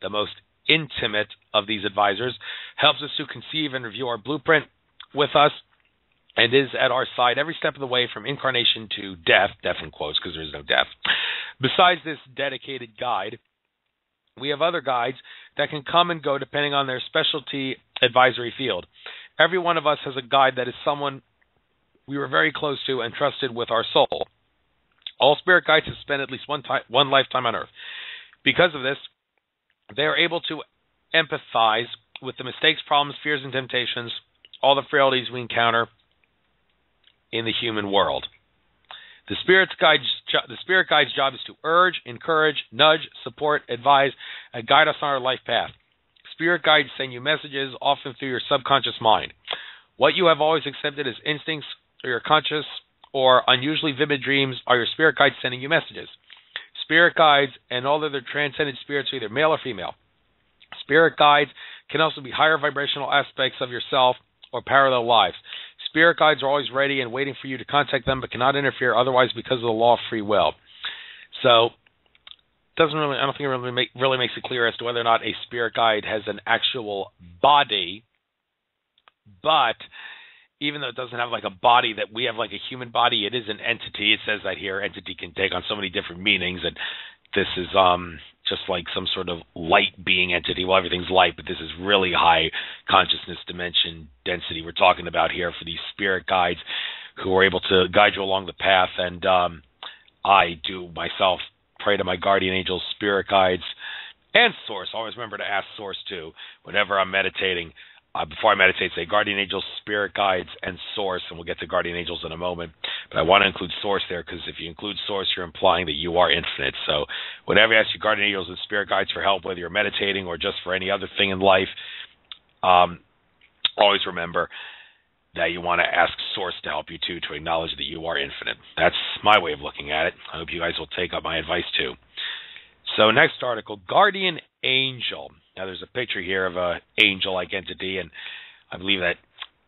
The most intimate of these advisors helps us to conceive and review our blueprint with us and is at our side every step of the way from incarnation to death in quotes because there is no death. Besides this dedicated guide, we have other guides that can come and go depending on their specialty advisory field. Every one of us has a guide that is someone we were very close to and trusted with our soul. All spirit guides have spent at least one lifetime on Earth. Because of this, they are able to empathize with the mistakes, problems, fears, and temptations, all the frailties we encounter in the human world. The spirit guide's job is to urge, encourage, nudge, support, advise, and guide us on our life path. Spirit guides send you messages, often through your subconscious mind. What you have always accepted as instincts or your conscious or unusually vivid dreams are your spirit guides sending you messages. Spirit guides and all other transcendent spirits are either male or female. Spirit guides can also be higher vibrational aspects of yourself or parallel lives. Spirit guides are always ready and waiting for you to contact them, but cannot interfere otherwise because of the law of free will. So, I don't think it really makes it clear as to whether or not a spirit guide has an actual body, but even though it doesn't have like a body that we have like a human body, it is an entity. It says that here, entity can take on so many different meanings, and this is just like some sort of light being entity. Well, everything's light, but this is really high consciousness dimension density we're talking about here for these spirit guides who are able to guide you along the path. And I do myself pray to my guardian angels, spirit guides, and Source. Always remember to ask Source too whenever I'm meditating. Before I meditate, say guardian angels, spirit guides, and Source, and we'll get to guardian angels in a moment. But I want to include Source there because if you include Source, you're implying that you are infinite. So whenever you ask your guardian angels and spirit guides for help, whether you're meditating or just for any other thing in life, always remember that you want to ask Source to help you too, to acknowledge that you are infinite. That's my way of looking at it. I hope you guys will take up my advice too. So next article, guardian angel. Now, there's a picture here of a angel-like entity, and I believe that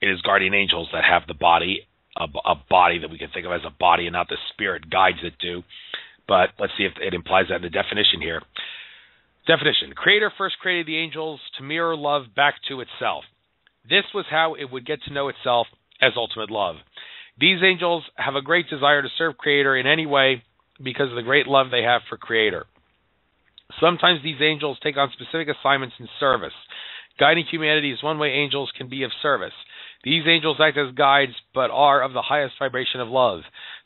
it is guardian angels that have the body, a body that we can think of as a body and not the spirit guides that do. But let's see if it implies that in the definition here. Definition: Creator first created the angels to mirror love back to itself. This was how it would get to know itself as ultimate love. These angels have a great desire to serve Creator in any way because of the great love they have for Creator. Sometimes these angels take on specific assignments in service. Guiding humanity is one way angels can be of service. These angels act as guides, but are of the highest vibration of love.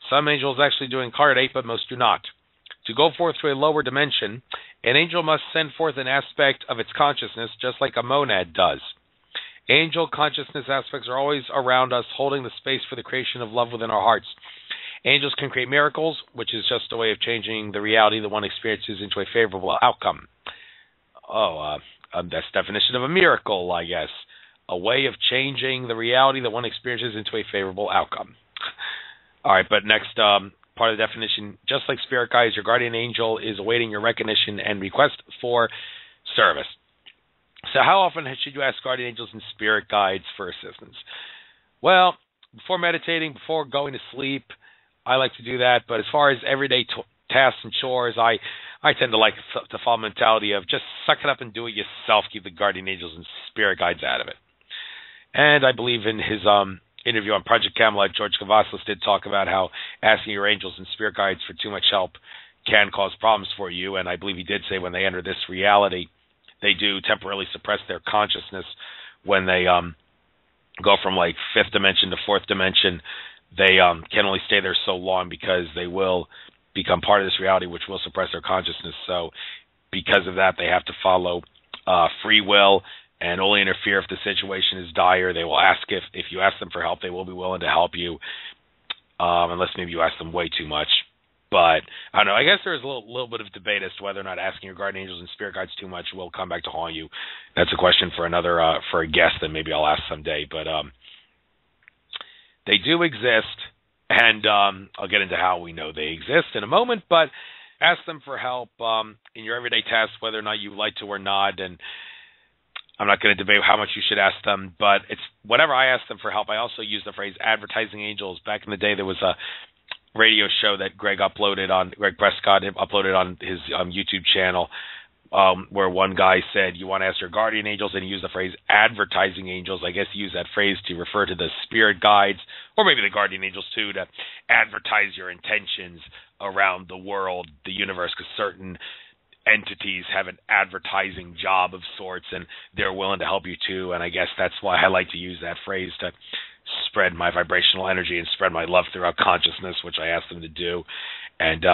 Some angels actually do incarnate, but most do not. To go forth to a lower dimension, an angel must send forth an aspect of its consciousness, just like a monad does. Angel consciousness aspects are always around us, holding the space for the creation of love within our hearts. Angels can create miracles, which is just a way of changing the reality that one experiences into a favorable outcome. That's the definition of a miracle, I guess. A way of changing the reality that one experiences into a favorable outcome. All right, but next part of the definition, just like spirit guides, your guardian angel is awaiting your recognition and request for service. So how often should you ask guardian angels and spirit guides for assistance? Well, before meditating, before going to sleep, I like to do that. But as far as everyday tasks and chores, I tend to like the follow mentality of just suck it up and do it yourself. Keep the guardian angels and spirit guides out of it. And I believe in his interview on Project Camelot, George Kavaslis did talk about how asking your angels and spirit guides for too much help can cause problems for you. And I believe he did say when they enter this reality, they do temporarily suppress their consciousness. When they go from like fifth dimension to fourth dimension, they can only stay there so long because they will become part of this reality, which will suppress their consciousness. So because of that, they have to follow free will and only interfere if the situation is dire. They will ask if you ask them for help, they will be willing to help you, unless maybe you ask them way too much. But I don't know. I guess there's a little bit of debate as to whether or not asking your guardian angels and spirit guides too much will come back to haunt you. That's a question for another for a guest that maybe I'll ask someday. But they do exist, and I'll get into how we know they exist in a moment. But ask them for help in your everyday tasks, whether or not you like to or not. And I'm not going to debate how much you should ask them, but it's whenever I ask them for help, I also use the phrase advertising angels. Back in the day, there was a radio show that Greg Prescott uploaded on his YouTube channel, where one guy said, you want to ask your guardian angels, and he used the phrase advertising angels. I guess he used that phrase to refer to the spirit guides, or maybe the guardian angels too, to advertise your intentions around the world, the universe, because certain entities have an advertising job of sorts, and they're willing to help you too. And I guess that's why I like to use that phrase, to spread my vibrational energy and spread my love throughout consciousness, which I asked them to do. And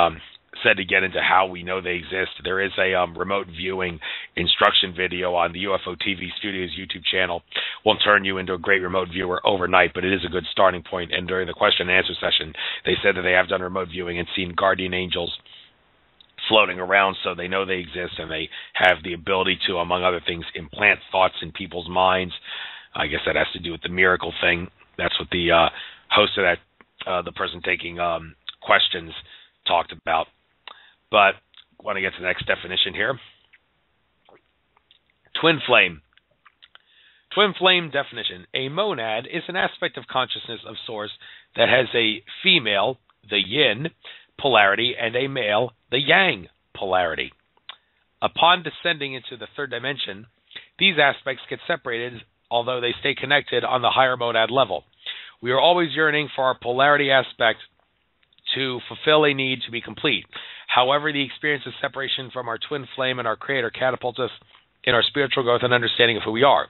said to get into how we know they exist, there is a remote viewing instruction video on the UFO TV Studios YouTube channel. Won't turn you into a great remote viewer overnight, but it is a good starting point. And during the question and answer session, they said that they have done remote viewing and seen guardian angels floating around, so they know they exist, and they have the ability to, among other things, implant thoughts in people's minds. I guess that has to do with the miracle thing. That's what the host of that, the person taking questions, talked about. But I want to get to the next definition here. Twin flame. Twin flame definition. A monad is an aspect of consciousness of source that has a female, the yin, polarity, and a male, the yang, polarity. Upon descending into the third dimension, these aspects get separated, although they stay connected on the higher monad level. We are always yearning for our polarity aspect to fulfill a need to be complete. However, the experience of separation from our twin flame and our Creator catapults us in our spiritual growth and understanding of who we are.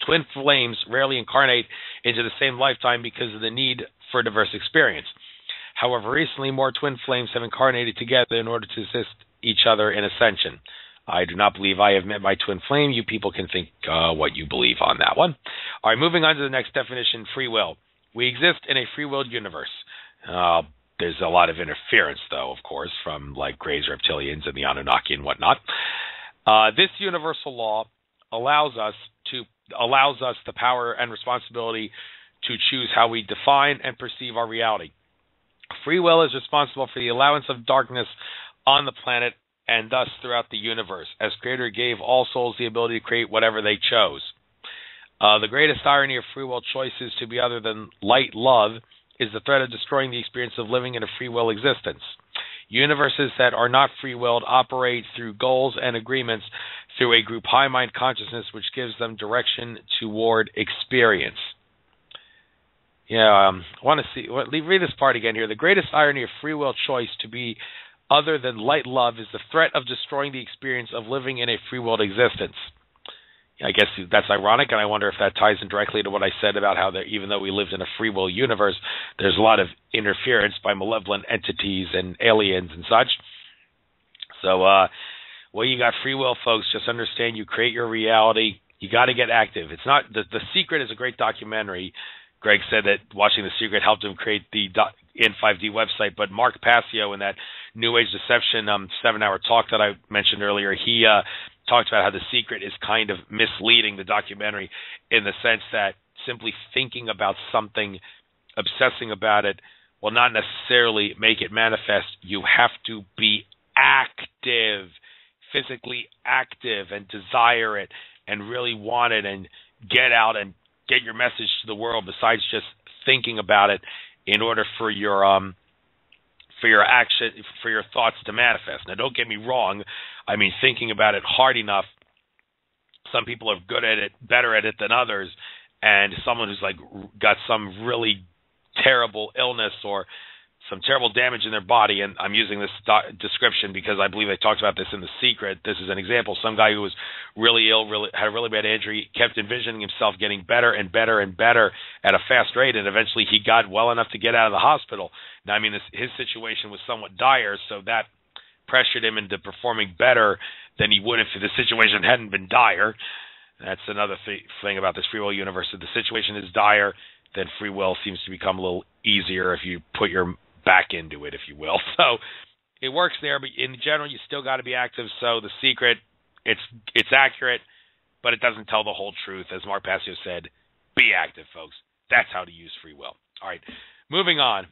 Twin flames rarely incarnate into the same lifetime because of the need for diverse experience. However, recently, more twin flames have incarnated together in order to assist each other in ascension. I do not believe I have met my twin flame. You people can think what you believe on that one. All right, moving on to the next definition, free will. We exist in a free-willed universe. There's a lot of interference, though, of course, from like Greys, reptilians, and the Anunnaki and whatnot. This universal law allows us the power and responsibility to choose how we define and perceive our reality. Free will is responsible for the allowance of darkness on the planet and thus throughout the universe, as Creator gave all souls the ability to create whatever they chose. The greatest irony of free will choices to be other than light love is the threat of destroying the experience of living in a free will existence. Universes that are not free-willed operate through goals and agreements through a group high mind consciousness which gives them direction toward experience. I want to read this part again here. The greatest irony of free will choice to be other than light love is the threat of destroying the experience of living in a free-willed existence. I guess that's ironic, and I wonder if that ties in directly to what I said about how even though we lived in a free will universe, there's a lot of interference by malevolent entities and aliens and such. So, you got free will, folks. Just understand you create your reality. You got to get active. It's not The Secret is a great documentary. Greg said that watching The Secret helped him create the In5D website, but Mark Passio in that New Age Deception 7-hour talk that I mentioned earlier, he talked about how The Secret is kind of misleading the documentary in the sense that simply thinking about something, obsessing about it, will not necessarily make it manifest. You have to be active, physically active, and desire it and really want it and get out and get your message to the world besides just thinking about it in order for your action, for your thoughts to manifest. Now, don't get me wrong. I mean, thinking about it hard enough, some people are good at it, better at it than others, and someone who's like got some really terrible illness or some terrible damage in their body, and I'm using this description because I believe they talked about this in The Secret. This is an example. Some guy who was really ill, had a really bad injury, kept envisioning himself getting better and better and better at a fast rate, and eventually he got well enough to get out of the hospital. Now, I mean, his situation was somewhat dire, so that pressured him into performing better than he would if the situation hadn't been dire. That's another thing about this free will universe. If the situation is dire, then free will seems to become a little easier if you put your back into it, if you will. So it works there, but in general, you still got to be active. So The Secret, it's accurate, but it doesn't tell the whole truth. As Mark Passio said, be active, folks. That's how to use free will. All right, moving on.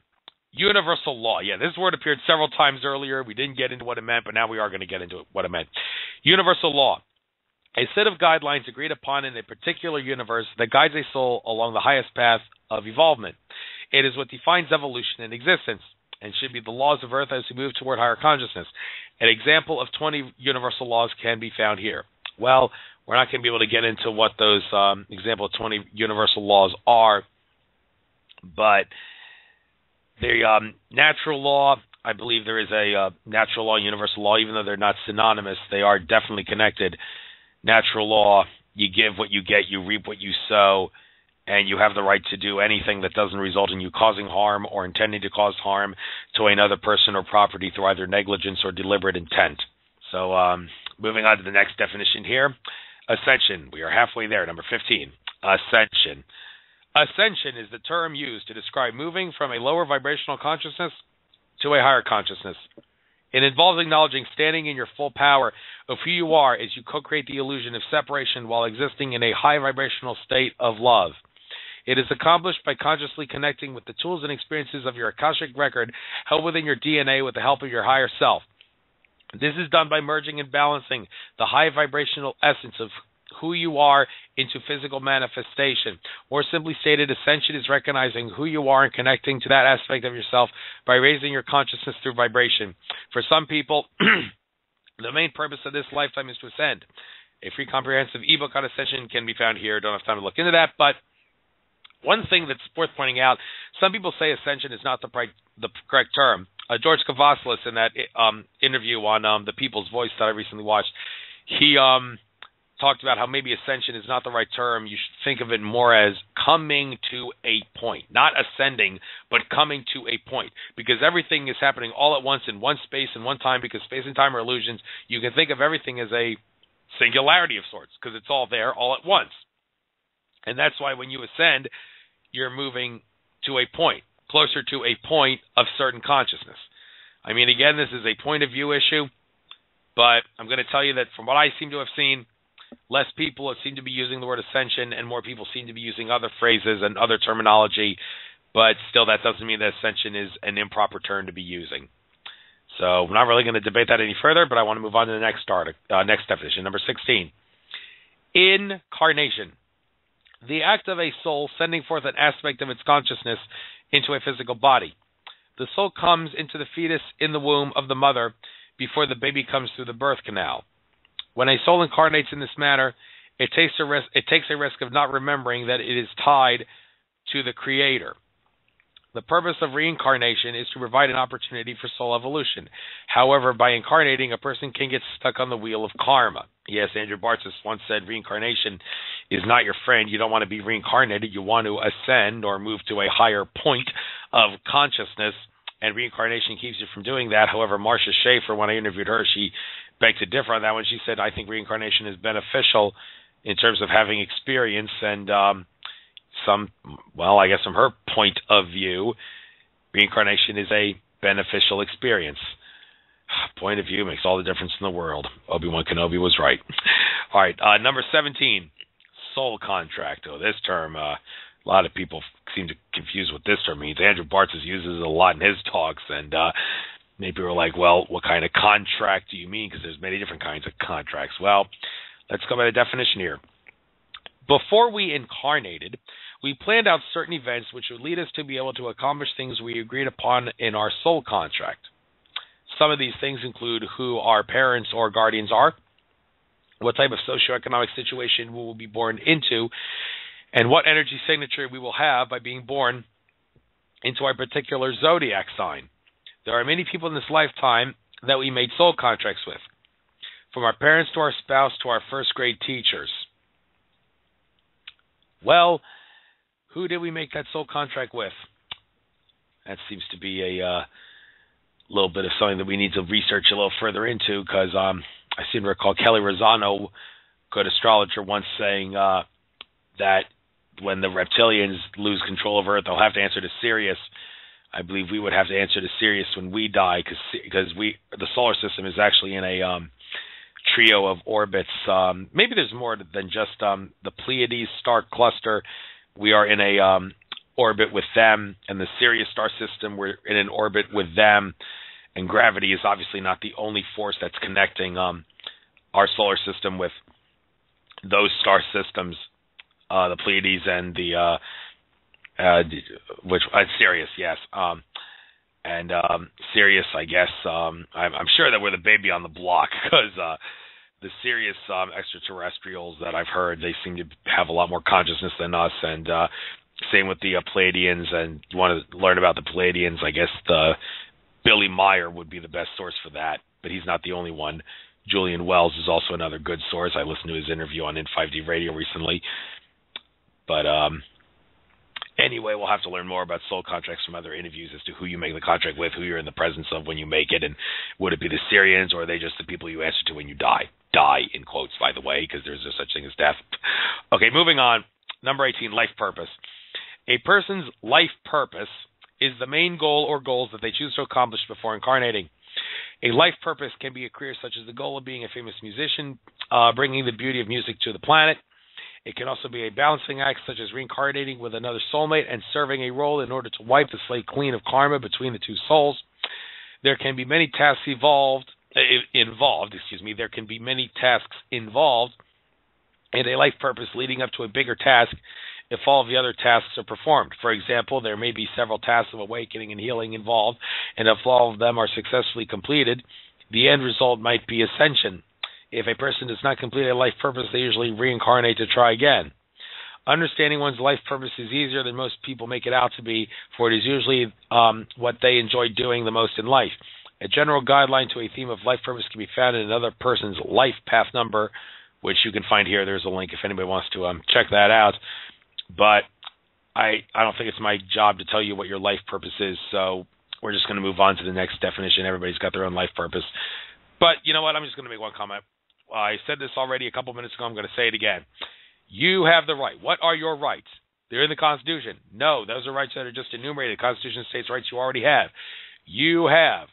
Universal law. Yeah, this word appeared several times earlier. We didn't get into what it meant, but now we are going to get into what it meant. Universal law. A set of guidelines agreed upon in a particular universe that guides a soul along the highest path of evolvement. It is what defines evolution and existence, and should be the laws of Earth as we move toward higher consciousness. An example of 20 universal laws can be found here. Well, we're not going to be able to get into what those example of 20 universal laws are, but the natural law, I believe there is a natural law, universal law, even though they're not synonymous, they are definitely connected. Natural law, you give what you get, you reap what you sow, and you have the right to do anything that doesn't result in you causing harm or intending to cause harm to another person or property through either negligence or deliberate intent. So moving on to the next definition here, ascension. We are halfway there, number 15, ascension. Ascension is the term used to describe moving from a lower vibrational consciousness to a higher consciousness. It involves acknowledging standing in your full power of who you are as you co-create the illusion of separation while existing in a high vibrational state of love. It is accomplished by consciously connecting with the tools and experiences of your Akashic record held within your DNA with the help of your higher self. This is done by merging and balancing the high vibrational essence of who you are into physical manifestation. More simply stated, ascension is recognizing who you are and connecting to that aspect of yourself by raising your consciousness through vibration. For some people, the main purpose of this lifetime is to ascend. A free comprehensive ebook on ascension can be found here. Don't have time to look into that, but one thing that's worth pointing out, some people say ascension is not the correct term. George Kavaslis, in that interview on The People's Voice that I recently watched, he talked about how maybe ascension is not the right term. You should think of it more as coming to a point, not ascending, but coming to a point, because everything is happening all at once in one space and one time, because space and time are illusions. You can think of everything as a singularity of sorts, because it's all there all at once. And that's why when you ascend, you're moving to a point, closer to a point of certain consciousness. I mean, again, this is a point of view issue, but I'm going to tell you that from what I seem to have seen, less people seem to be using the word ascension, and more people seem to be using other phrases and other terminology, but still that doesn't mean that ascension is an improper term to be using. So we're not really going to debate that any further, but I want to move on to the next definition, number 16. Incarnation. The act of a soul sending forth an aspect of its consciousness into a physical body. The soul comes into the fetus in the womb of the mother before the baby comes through the birth canal. When a soul incarnates in this manner, it takes a risk of not remembering that it is tied to the Creator. The purpose of reincarnation is to provide an opportunity for soul evolution. However, by incarnating, a person can get stuck on the wheel of karma. Yes, Andrew Bartzis once said reincarnation is not your friend. You don't want to be reincarnated. You want to ascend or move to a higher point of consciousness, and reincarnation keeps you from doing that. However, Marcia Schaefer, when I interviewed her, she begged to differ on that one. She said, I think reincarnation is beneficial in terms of having experience and I guess from her point of view, reincarnation is a beneficial experience. Point of view makes all the difference in the world. Obi-Wan Kenobi was right. All right, number 17, soul contract. Oh, this term, a lot of people seem to confuse what this term means. Andrew Bartzis uses it a lot in his talks, and maybe we're like, well, what kind of contract do you mean? Because there's many different kinds of contracts. Well, let's go by the definition here. Before we incarnated, we planned out certain events which would lead us to be able to accomplish things we agreed upon in our soul contract. Some of these things include who our parents or guardians are, what type of socioeconomic situation we will be born into, and what energy signature we will have by being born into our particular zodiac sign. There are many people in this lifetime that we made soul contracts with, from our parents to our spouse to our first grade teachers. Well, who did we make that soul contract with? That seems to be a little bit of something that we need to research a little further into, because I seem to recall Kelly Rosano, good astrologer, once saying that when the reptilians lose control of Earth, they'll have to answer to Sirius. I believe we would have to answer to Sirius when we die, because the solar system is actually in a trio of orbits. Maybe there's more than just the Pleiades star cluster. We are in a orbit with them, and the Sirius star system, we're in an orbit with them, and gravity is obviously not the only force that's connecting our solar system with those star systems, the Pleiades and the Sirius, yes. And Sirius, I guess, I'm sure that we're the baby on the block, because the Sirius extraterrestrials that I've heard, they seem to have a lot more consciousness than us, and same with the Pleiadians. And you want to learn about the Pleiadians, I guess Billy Meyer would be the best source for that, but he's not the only one. Julian Wells is also another good source. I listened to his interview on In5D Radio recently. But anyway, we'll have to learn more about soul contracts from other interviews as to who you make the contract with, who you're in the presence of when you make it, and would it be the Syrians, or are they just the people you answer to when you die? Die, in quotes, by the way, because there's no such thing as death. Okay, moving on. Number 18, life purpose. A person's life purpose is the main goal or goals that they choose to accomplish before incarnating. A life purpose can be a career such as the goal of being a famous musician, bringing the beauty of music to the planet. It can also be a balancing act, such as reincarnating with another soulmate and serving a role in order to wipe the slate clean of karma between the two souls. There can be many tasks involved. There can be many tasks involved in a life purpose leading up to a bigger task if all of the other tasks are performed. For example, there may be several tasks of awakening and healing involved, and if all of them are successfully completed, the end result might be ascension. If a person does not complete a life purpose, they usually reincarnate to try again. Understanding one's life purpose is easier than most people make it out to be, for it is usually what they enjoy doing the most in life. A general guideline to a theme of life purpose can be found in another person's life path number, which you can find here. There's a link if anybody wants to check that out. But I don't think it's my job to tell you what your life purpose is, so we're just going to move on to the next definition. Everybody's got their own life purpose. But you know what? I'm just going to make one comment. I said this already a couple minutes ago. I'm going to say it again. You have the right. What are your rights? They're in the Constitution. No, those are rights that are just enumerated. The Constitution states rights you already have. You have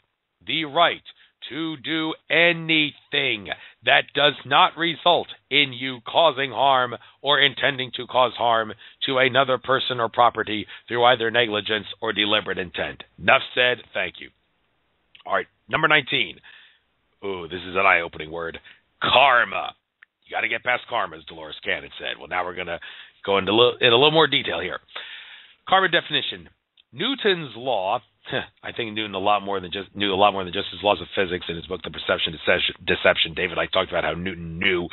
the right to do anything that does not result in you causing harm or intending to cause harm to another person or property through either negligence or deliberate intent. Enough said. Thank you. All right. Number 19. Ooh, this is an eye-opening word. Karma. You got to get past karma, as Dolores Cannon said. Well, now we're going to go into in a little more detail here. Karma definition. Newton's law. I think Newton knew a lot more than just his laws of physics in his book, The Perception Deception. David, I talked about how Newton knew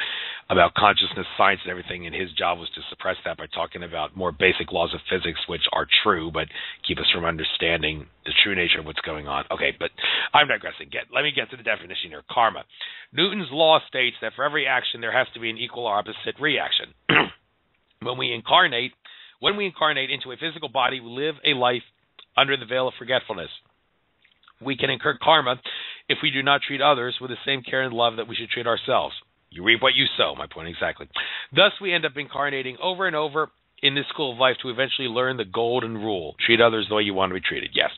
about consciousness, science, and everything, and his job was to suppress that by talking about more basic laws of physics, which are true, but keep us from understanding the true nature of what's going on. Okay, but I'm digressing. Let me get to the definition here. Karma. Newton's law states that for every action, there has to be an equal or opposite reaction. When we incarnate into a physical body, we live a life under the veil of forgetfulness. We can incur karma if we do not treat others with the same care and love that we should treat ourselves. You reap what you sow, my point exactly. Thus, we end up incarnating over and over in this school of life to eventually learn the golden rule. Treat others the way you want to be treated. Yes.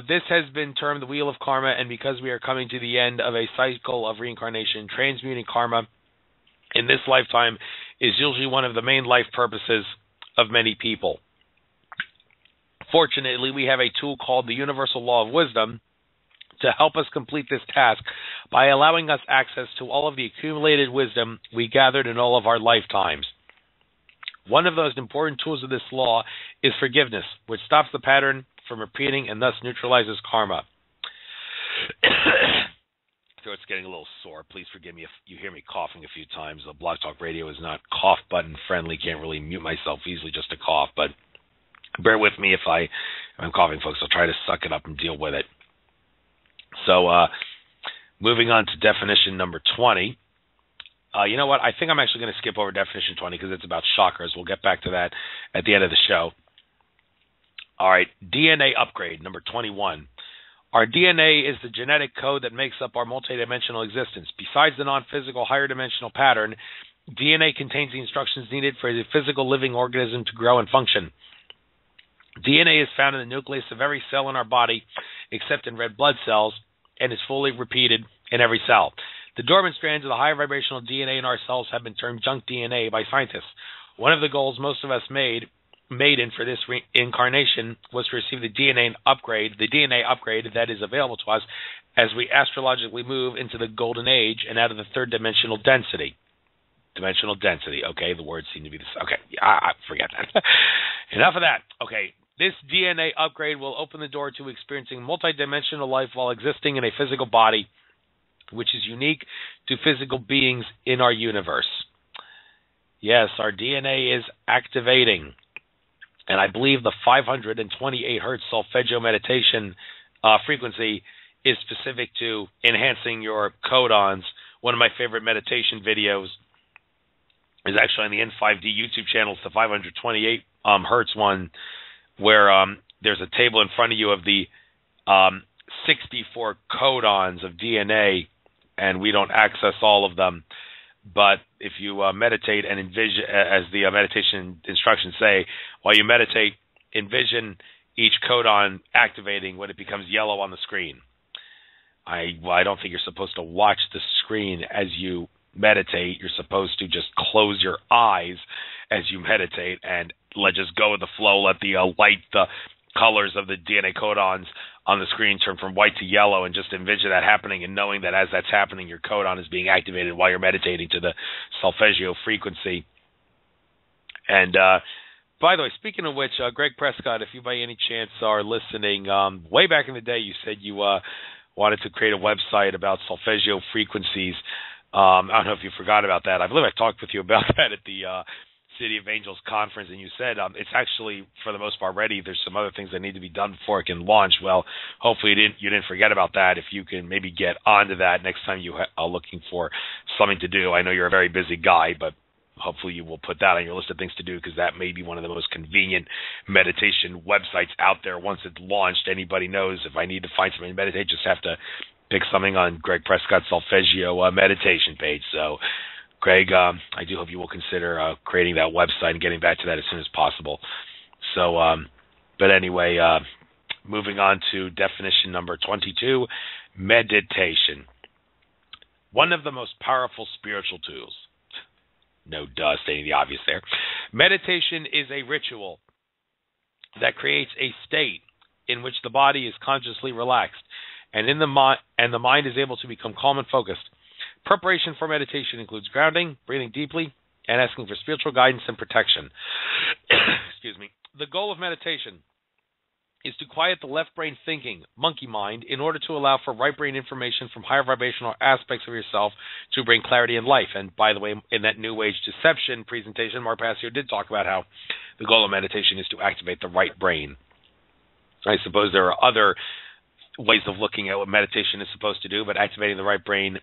This has been termed the wheel of karma, and because we are coming to the end of a cycle of reincarnation, transmuting karma in this lifetime is usually one of the main life purposes of many people. Fortunately, we have a tool called the Universal Law of Wisdom to help us complete this task by allowing us access to all of the accumulated wisdom we gathered in all of our lifetimes. One of those important tools of this law is forgiveness, which stops the pattern from repeating and thus neutralizes karma. So it's getting a little sore. Please forgive me if you hear me coughing a few times. The Blog Talk Radio is not cough button friendly. Can't really mute myself easily just to cough, but bear with me if I'm coughing, folks. I'll try to suck it up and deal with it. So moving on to definition number 20. You know what? I think I'm actually going to skip over definition 20 because it's about chakras. We'll get back to that at the end of the show. All right, DNA upgrade, number 21. Our DNA is the genetic code that makes up our multidimensional existence. Besides the non-physical higher dimensional pattern, DNA contains the instructions needed for a physical living organism to grow and function. DNA is found in the nucleus of every cell in our body, except in red blood cells, and is fully repeated in every cell. The dormant strands of the high vibrational DNA in our cells have been termed junk DNA by scientists. One of the goals most of us made in for this reincarnation was to receive the DNA upgrade that is available to us as we astrologically move into the golden age and out of the third dimensional density. Dimensional density. Okay, the words seem to be this. Okay, I forget that. Enough of that. Okay, this DNA upgrade will open the door to experiencing multidimensional life while existing in a physical body, which is unique to physical beings in our universe. Yes, our DNA is activating. And I believe the 528 hertz solfeggio meditation frequency is specific to enhancing your codons. One of my favorite meditation videos is actually on the N5D YouTube channel. It's the 528 hertz one, where there's a table in front of you of the 64 codons of DNA, and we don't access all of them. But if you meditate and envision, as the meditation instructions say, while you meditate, envision each codon activating when it becomes yellow on the screen. I don't think you're supposed to watch the screen as you meditate. You're supposed to just close your eyes as you meditate and just go with the flow. Let the light, the colors of the DNA codons on the screen turn from white to yellow, and just envision that happening, and knowing that as that's happening, your codon is being activated while you're meditating to the solfeggio frequency. And by the way, speaking of which, Greg Prescott, if you by any chance are listening, way back in the day you said you wanted to create a website about solfeggio frequencies. I don't know if you forgot about that. I believe I talked with you about that at the City of Angels conference, and you said it's actually, for the most part, ready. There's some other things that need to be done before it can launch. Well, hopefully you didn't forget about that. If you can maybe get onto that next time you are looking for something to do. I know you're a very busy guy, but hopefully you will put that on your list of things to do, because that may be one of the most convenient meditation websites out there. Once it's launched, anybody knows if I need to find something to meditate, just have to pick something on Greg Prescott's Solfeggio meditation page. So, Greg, I do hope you will consider creating that website and getting back to that as soon as possible. So, but anyway, moving on to definition number 22, meditation. One of the most powerful spiritual tools. No duh, stating the obvious there. Meditation is a ritual that creates a state in which the body is consciously relaxed and the mind is able to become calm and focused. Preparation for meditation includes grounding, breathing deeply, and asking for spiritual guidance and protection. Excuse me. The goal of meditation is to quiet the left brain thinking, monkey mind, in order to allow for right brain information from higher vibrational aspects of yourself to bring clarity in life. And by the way, in that New Age Deception presentation, Mark Passio did talk about how the goal of meditation is to activate the right brain. I suppose there are other ways of looking at what meditation is supposed to do, but activating the right brain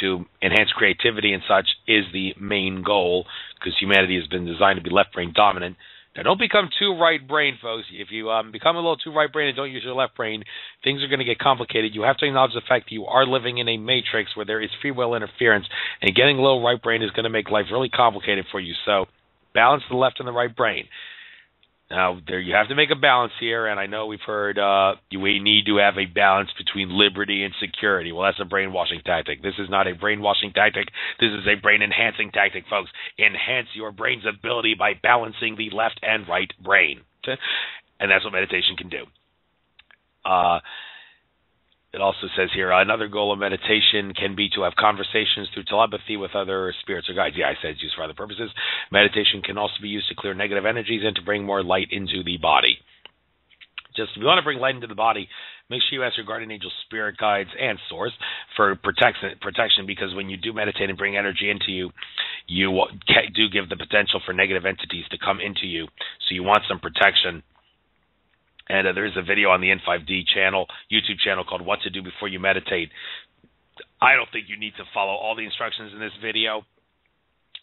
to enhance creativity and such is the main goal, because humanity has been designed to be left brain dominant. Now, don't become too right brain, folks. If you become a little too right brain and don't use your left brain, things are going to get complicated. You have to acknowledge the fact that you are living in a matrix where there is free will interference, and getting a little right brain is going to make life really complicated for you. So balance the left and the right brain. Now, there you have to make a balance here, and I know we've heard we need to have a balance between liberty and security. Well, that's a brainwashing tactic. This is not a brainwashing tactic. This is a brain-enhancing tactic, folks. Enhance your brain's ability by balancing the left and right brain. And that's what meditation can do. It also says here, another goal of meditation can be to have conversations through telepathy with other spirits or guides. Yeah, I said it's used for other purposes. Meditation can also be used to clear negative energies and to bring more light into the body. Just if you want to bring light into the body, make sure you ask your guardian angels, spirit guides, and source for protection, because when you do meditate and bring energy into you, you do give the potential for negative entities to come into you. So you want some protection. And there's a video on the N5D channel, YouTube channel, called What to Do Before You Meditate. I don't think you need to follow all the instructions in this video.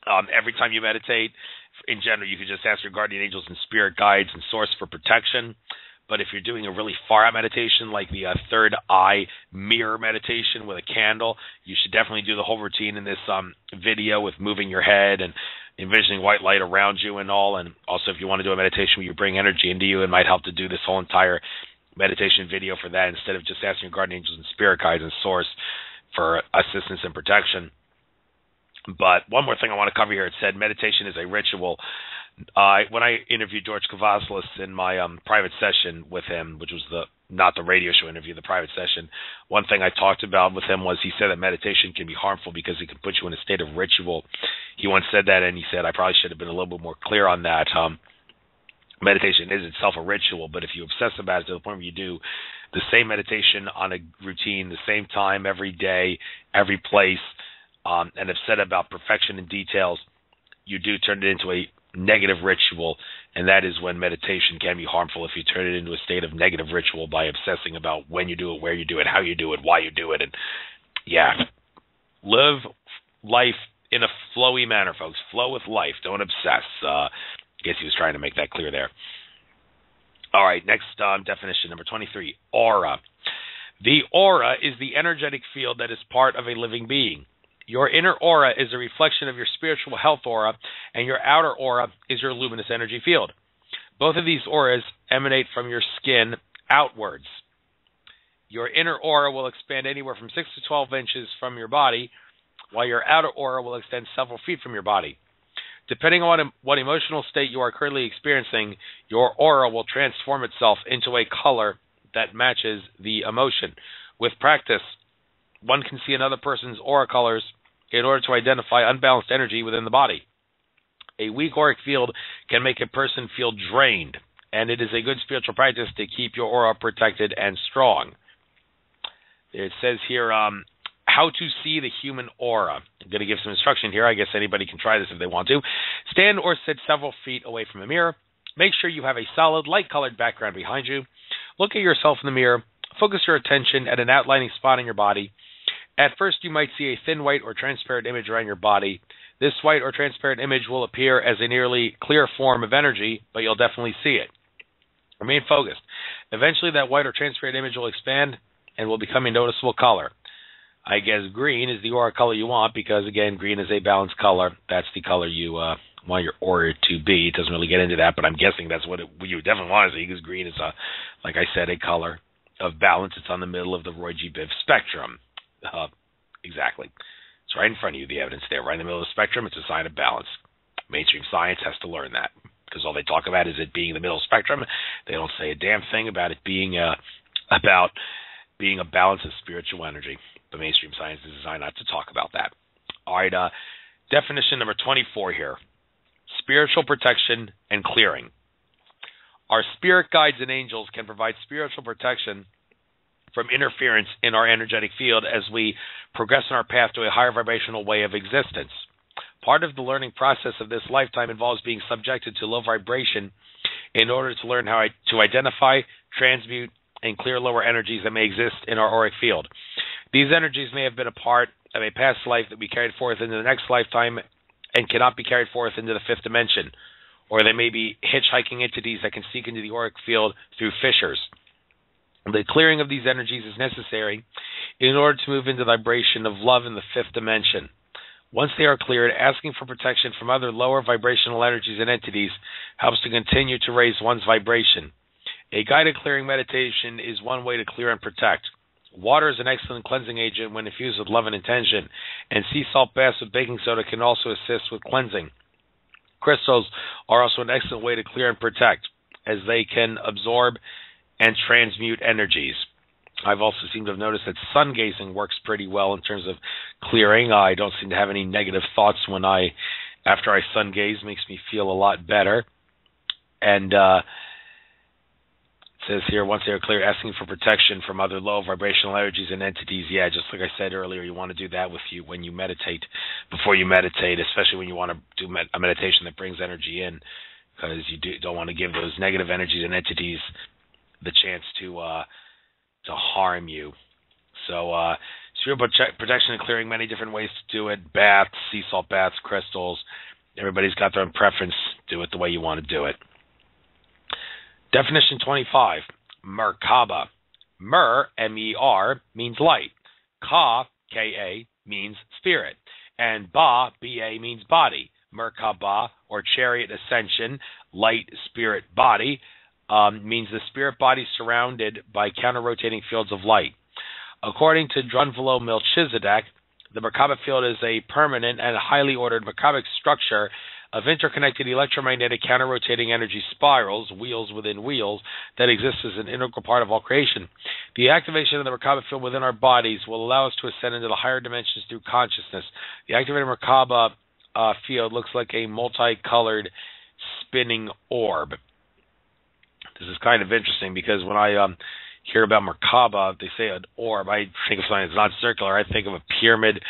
Every time you meditate, in general, you can just ask your guardian angels and spirit guides and source for protection. But if you're doing a really far-out meditation, like the third eye mirror meditation with a candle, you should definitely do the whole routine in this video with moving your head and envisioning white light around you and all. And also, if you want to do a meditation where you bring energy into you, it might help to do this whole entire meditation video for that, instead of just asking your guardian angels and spirit guides and source for assistance and protection. But one more thing I want to cover here. It said meditation is a ritual. When I interviewed George Kavassilis in my private session with him, which was not the radio show interview, the private session, one thing I talked about with him was he said that meditation can be harmful because it can put you in a state of ritual. He once said that, and he said, I probably should have been a little bit more clear on that. Meditation is itself a ritual, but if you obsess about it to the point where you do the same meditation on a routine, the same time, every day, every place, and have said about perfection and details, you do turn it into a negative ritual, and that is when meditation can be harmful, if you turn it into a state of negative ritual by obsessing about when you do it, where you do it, how you do it, why you do it. And yeah, live life in a flowy manner, folks. Flow with life. Don't obsess. I guess he was trying to make that clear there. All right, next definition, number 23, aura. The aura is the energetic field that is part of a living being. Your inner aura is a reflection of your spiritual health aura, and your outer aura is your luminous energy field. Both of these auras emanate from your skin outwards. Your inner aura will expand anywhere from 6 to 12 inches from your body, while your outer aura will extend several feet from your body. Depending on what emotional state you are currently experiencing, your aura will transform itself into a color that matches the emotion. With practice, one can see another person's aura colors in order to identify unbalanced energy within the body. A weak auric field can make a person feel drained, and it is a good spiritual practice to keep your aura protected and strong. It says here, how to see the human aura. I'm going to give some instruction here. I guess anybody can try this if they want to. Stand or sit several feet away from a mirror. Make sure you have a solid, light-colored background behind you. Look at yourself in the mirror. Focus your attention at an outlining spot in your body. At first, you might see a thin white or transparent image around your body. This white or transparent image will appear as a nearly clear form of energy, but you'll definitely see it. Remain focused. Eventually, that white or transparent image will expand and will become a noticeable color. I guess green is the aura color you want because, again, green is a balanced color. That's the color you want your aura to be. It doesn't really get into that, but I'm guessing that's what you definitely want to see, because green is, like I said, a color of balance. It's on the middle of the Roy G. Biv spectrum. Exactly. It's right in front of you, the evidence there. Right in the middle of the spectrum, it's a sign of balance. Mainstream science has to learn that, because all they talk about is it being the middle spectrum. They don't say a damn thing about it being about being a balance of spiritual energy. But mainstream science is designed not to talk about that. All right, definition number 24 here. Spiritual protection and clearing. Our spirit guides and angels can provide spiritual protection from interference in our energetic field as we progress on our path to a higher vibrational way of existence. Part of the learning process of this lifetime involves being subjected to low vibration in order to learn how to identify, transmute, and clear lower energies that may exist in our auric field. These energies may have been a part of a past life that we carried forth into the next lifetime and cannot be carried forth into the fifth dimension, or they may be hitchhiking entities that can seek into the auric field through fissures. The clearing of these energies is necessary in order to move into the vibration of love in the fifth dimension. Once they are cleared, asking for protection from other lower vibrational energies and entities helps to continue to raise one's vibration. A guided clearing meditation is one way to clear and protect. Water is an excellent cleansing agent when infused with love and intention, and sea salt baths with baking soda can also assist with cleansing. Crystals are also an excellent way to clear and protect, as they can absorb and transmute energies. I've also seemed to have noticed that sun gazing works pretty well in terms of clearing. I don't seem to have any negative thoughts after I sun gaze. Makes me feel a lot better. And it says here, once they are clear, asking for protection from other low vibrational energies and entities. Yeah, just like I said earlier, you want to do that when you meditate, before you meditate, especially when you want to do a meditation that brings energy in, because you don't want to give those negative energies and entities the chance to harm you. So spiritual protection and clearing, many different ways to do it. Baths, sea salt baths, crystals. Everybody's got their own preference. Do it the way you want to do it. Definition 25, Merkaba. Mer, M-E-R, means light. Ka, K-A, means spirit. And Ba, B-A, means body. Merkaba, or chariot ascension, light, spirit, body, means the spirit body surrounded by counter-rotating fields of light. According to Drunvalo Melchizedek, the Merkaba field is a permanent and highly ordered Merkabic structure of interconnected electromagnetic counter-rotating energy spirals, wheels within wheels, that exists as an integral part of all creation. The activation of the Merkaba field within our bodies will allow us to ascend into the higher dimensions through consciousness. The activated Merkaba field looks like a multicolored spinning orb. This is kind of interesting because when I hear about Merkaba, they say an orb. I think of something that's not circular. I think of a pyramid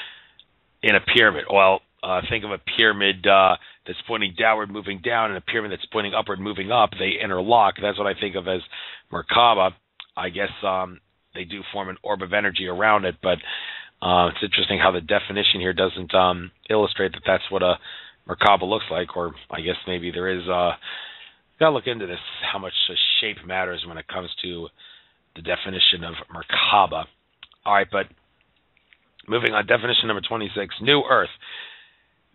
in a pyramid. Well, think of a pyramid that's pointing downward, moving down, and a pyramid that's pointing upward, moving up. They interlock. That's what I think of as Merkaba. I guess they do form an orb of energy around it, but it's interesting how the definition here doesn't illustrate that that's what a Merkaba looks like, or I guess maybe there is. Got to look into this, how much shape matters when it comes to the definition of Merkaba. All right, but moving on, definition number 26, New Earth.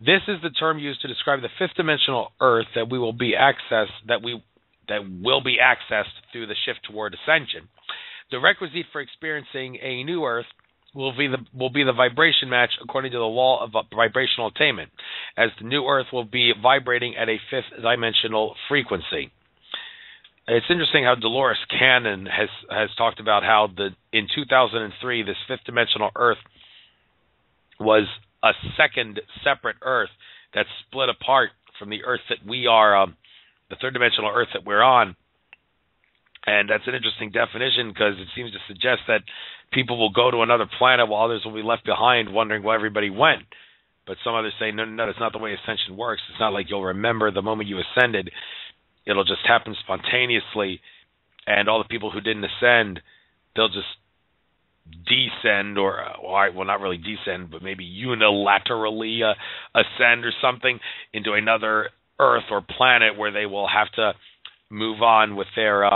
This is the term used to describe the fifth dimensional Earth that will be accessed through the shift toward ascension. The requisite for experiencing a new Earth will be the vibration match according to the law of vibrational attainment, as the new Earth will be vibrating at a fifth dimensional frequency. It's interesting how Dolores Cannon has talked about how in 2003 this fifth dimensional Earth was a second separate Earth that split apart from the Earth that we are, the third dimensional Earth that we're on. And that's an interesting definition because it seems to suggest that people will go to another planet while others will be left behind wondering where everybody went. But some others say, no, that's not the way ascension works. It's not like you'll remember the moment you ascended. It'll just happen spontaneously, and all the people who didn't ascend, they'll just descend, well, not really descend, but maybe unilaterally ascend or something into another Earth or planet where they will have to move on with their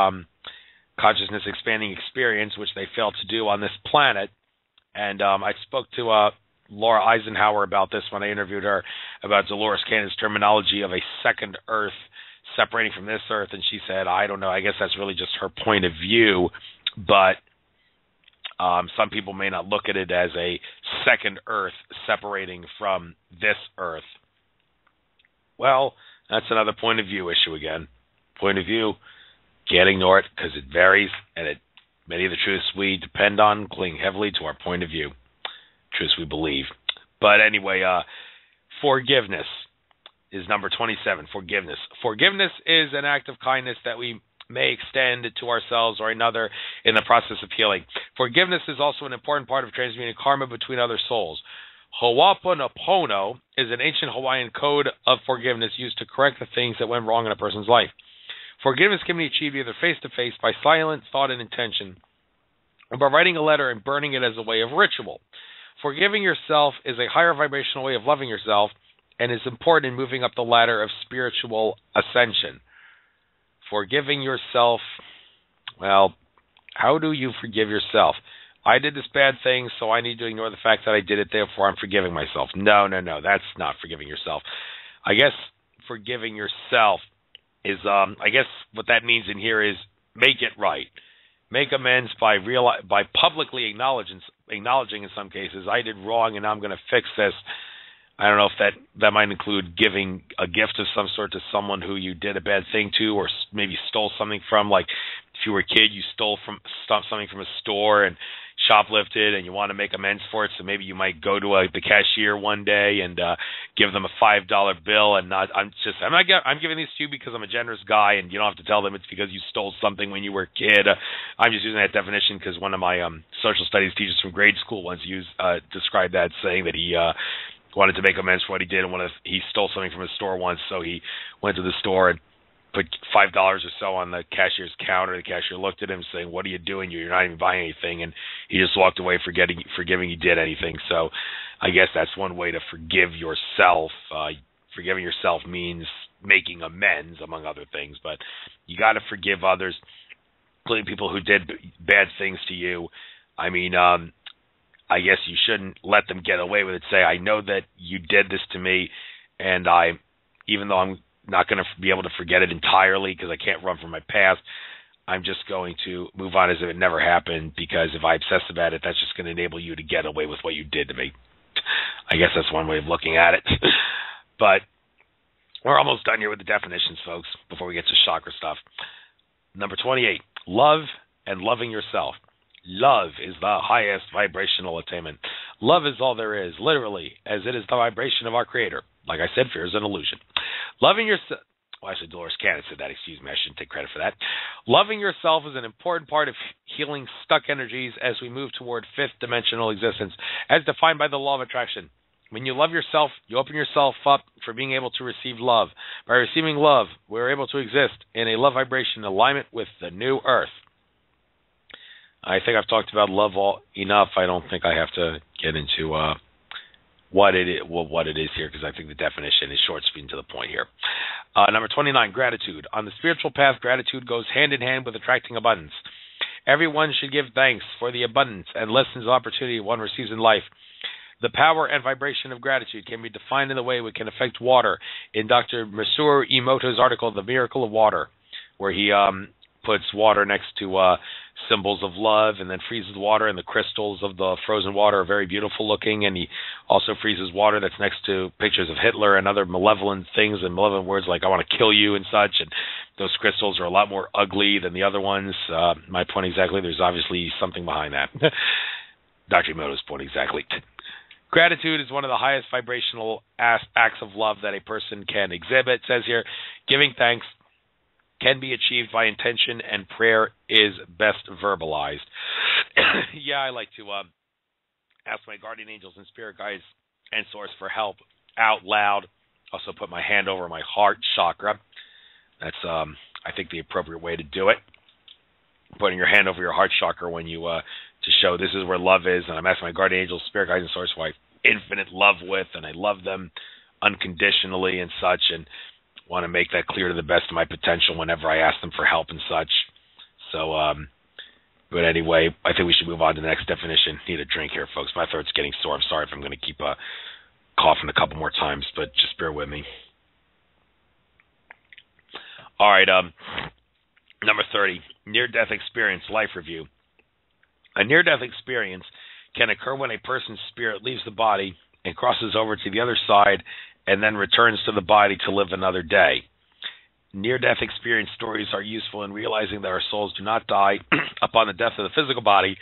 consciousness expanding experience, which they failed to do on this planet. And I spoke to Laura Eisenhower about this when I interviewed her about Dolores Cannon's terminology of a second Earth separating from this Earth, and she said, I don't know, I guess that's really just her point of view, but some people may not look at it as a second Earth separating from this Earth. Well, that's another point of view issue again. Point of view, can't ignore it because it varies and it Many of the truths we depend on cling heavily to our point of view, truths we believe. But anyway, forgiveness is number 27, forgiveness. Forgiveness is an act of kindness that we may extend to ourselves or another in the process of healing. Forgiveness is also an important part of transmuting karma between other souls. Ho'oponopono is an ancient Hawaiian code of forgiveness used to correct the things that went wrong in a person's life. Forgiveness can be achieved either face-to-face by silent thought and intention, or by writing a letter and burning it as a way of ritual. Forgiving yourself is a higher vibrational way of loving yourself and is important in moving up the ladder of spiritual ascension. Forgiving yourself, well, how do you forgive yourself? I did this bad thing, so I need to ignore the fact that I did it, therefore I'm forgiving myself. No, that's not forgiving yourself. I guess forgiving yourself is, I guess what that means in here is make it right. Make amends by publicly acknowledging in some cases, I did wrong and I'm going to fix this. I don't know if that might include giving a gift of some sort to someone who you did a bad thing to, or maybe stole something from. Like if you were a kid, you stole something from a store and shoplifted, and you want to make amends for it. So maybe you might go to the cashier one day and give them a $5 bill, and I'm giving these to you because I'm a generous guy, and you don't have to tell them it's because you stole something when you were a kid. I'm just using that definition because one of my social studies teachers from grade school once described that, saying that he wanted to make amends for what he did, and he stole something from a store once, so he went to the store and put $5 or so on the cashier's counter. The cashier looked at him saying, "What are you doing? You're not even buying anything." And he just walked away forgiving he did anything. So I guess that's one way to forgive yourself. Forgiving yourself means making amends, among other things. But you got to forgive others, including people who did bad things to you. I mean, I guess you shouldn't let them get away with it. Say, I know that you did this to me, and even though I'm not going to be able to forget it entirely because I can't run from my past, I'm just going to move on as if it never happened, because if I obsess about it, that's just going to enable you to get away with what you did to me. I guess that's one way of looking at it. But we're almost done here with the definitions, folks, before we get to chakra stuff. Number 28, love and loving yourself. Love is the highest vibrational attainment. Love is all there is, literally, as it is the vibration of our Creator. Like I said, fear is an illusion. Loving yourself, well, actually, Dolores Cannon said that. Excuse me, I shouldn't take credit for that. Loving yourself is an important part of healing stuck energies as we move toward fifth dimensional existence, as defined by the law of attraction. When you love yourself, you open yourself up for being able to receive love. By receiving love, we're able to exist in a love vibration alignment with the new earth. I think I've talked about love enough. I don't think I have to get into what it is here, because I think the definition is short, speaking to the point here. Number 29, gratitude. On the spiritual path, gratitude goes hand in hand with attracting abundance. Everyone should give thanks for the abundance and lessons of opportunity one receives in life. The power and vibration of gratitude can be defined in the way it can affect water in Dr. Masaru Emoto's article, The Miracle of Water, where he puts water next to symbols of love and then freezes water, and the crystals of the frozen water are very beautiful looking, and he also freezes water that's next to pictures of Hitler and other malevolent things and malevolent words like I want to kill you and such, and those crystals are a lot more ugly than the other ones. My point exactly, there's obviously something behind that. Dr. Emoto's point exactly. Gratitude is one of the highest vibrational acts of love that a person can exhibit. It says here, giving thanks can be achieved by intention, and prayer is best verbalized. Yeah, I like to ask my guardian angels and spirit guides and source for help out loud. Also put my hand over my heart chakra. That's, I think, the appropriate way to do it. Putting your hand over your heart chakra when you, to show this is where love is, and I'm asking my guardian angels, spirit guides, and source who I have infinite love with, and I love them unconditionally and such, and want to make that clear to the best of my potential whenever I ask them for help and such. So, but anyway, I think we should move on to the next definition. Need a drink here, folks. My throat's getting sore. I'm sorry if I'm going to keep coughing a couple more times, but just bear with me. All right, number 30, near-death experience, life review. A near-death experience can occur when a person's spirit leaves the body and crosses over to the other side and then returns to the body to live another day. Near-death experience stories are useful in realizing that our souls do not die upon the death of the physical body,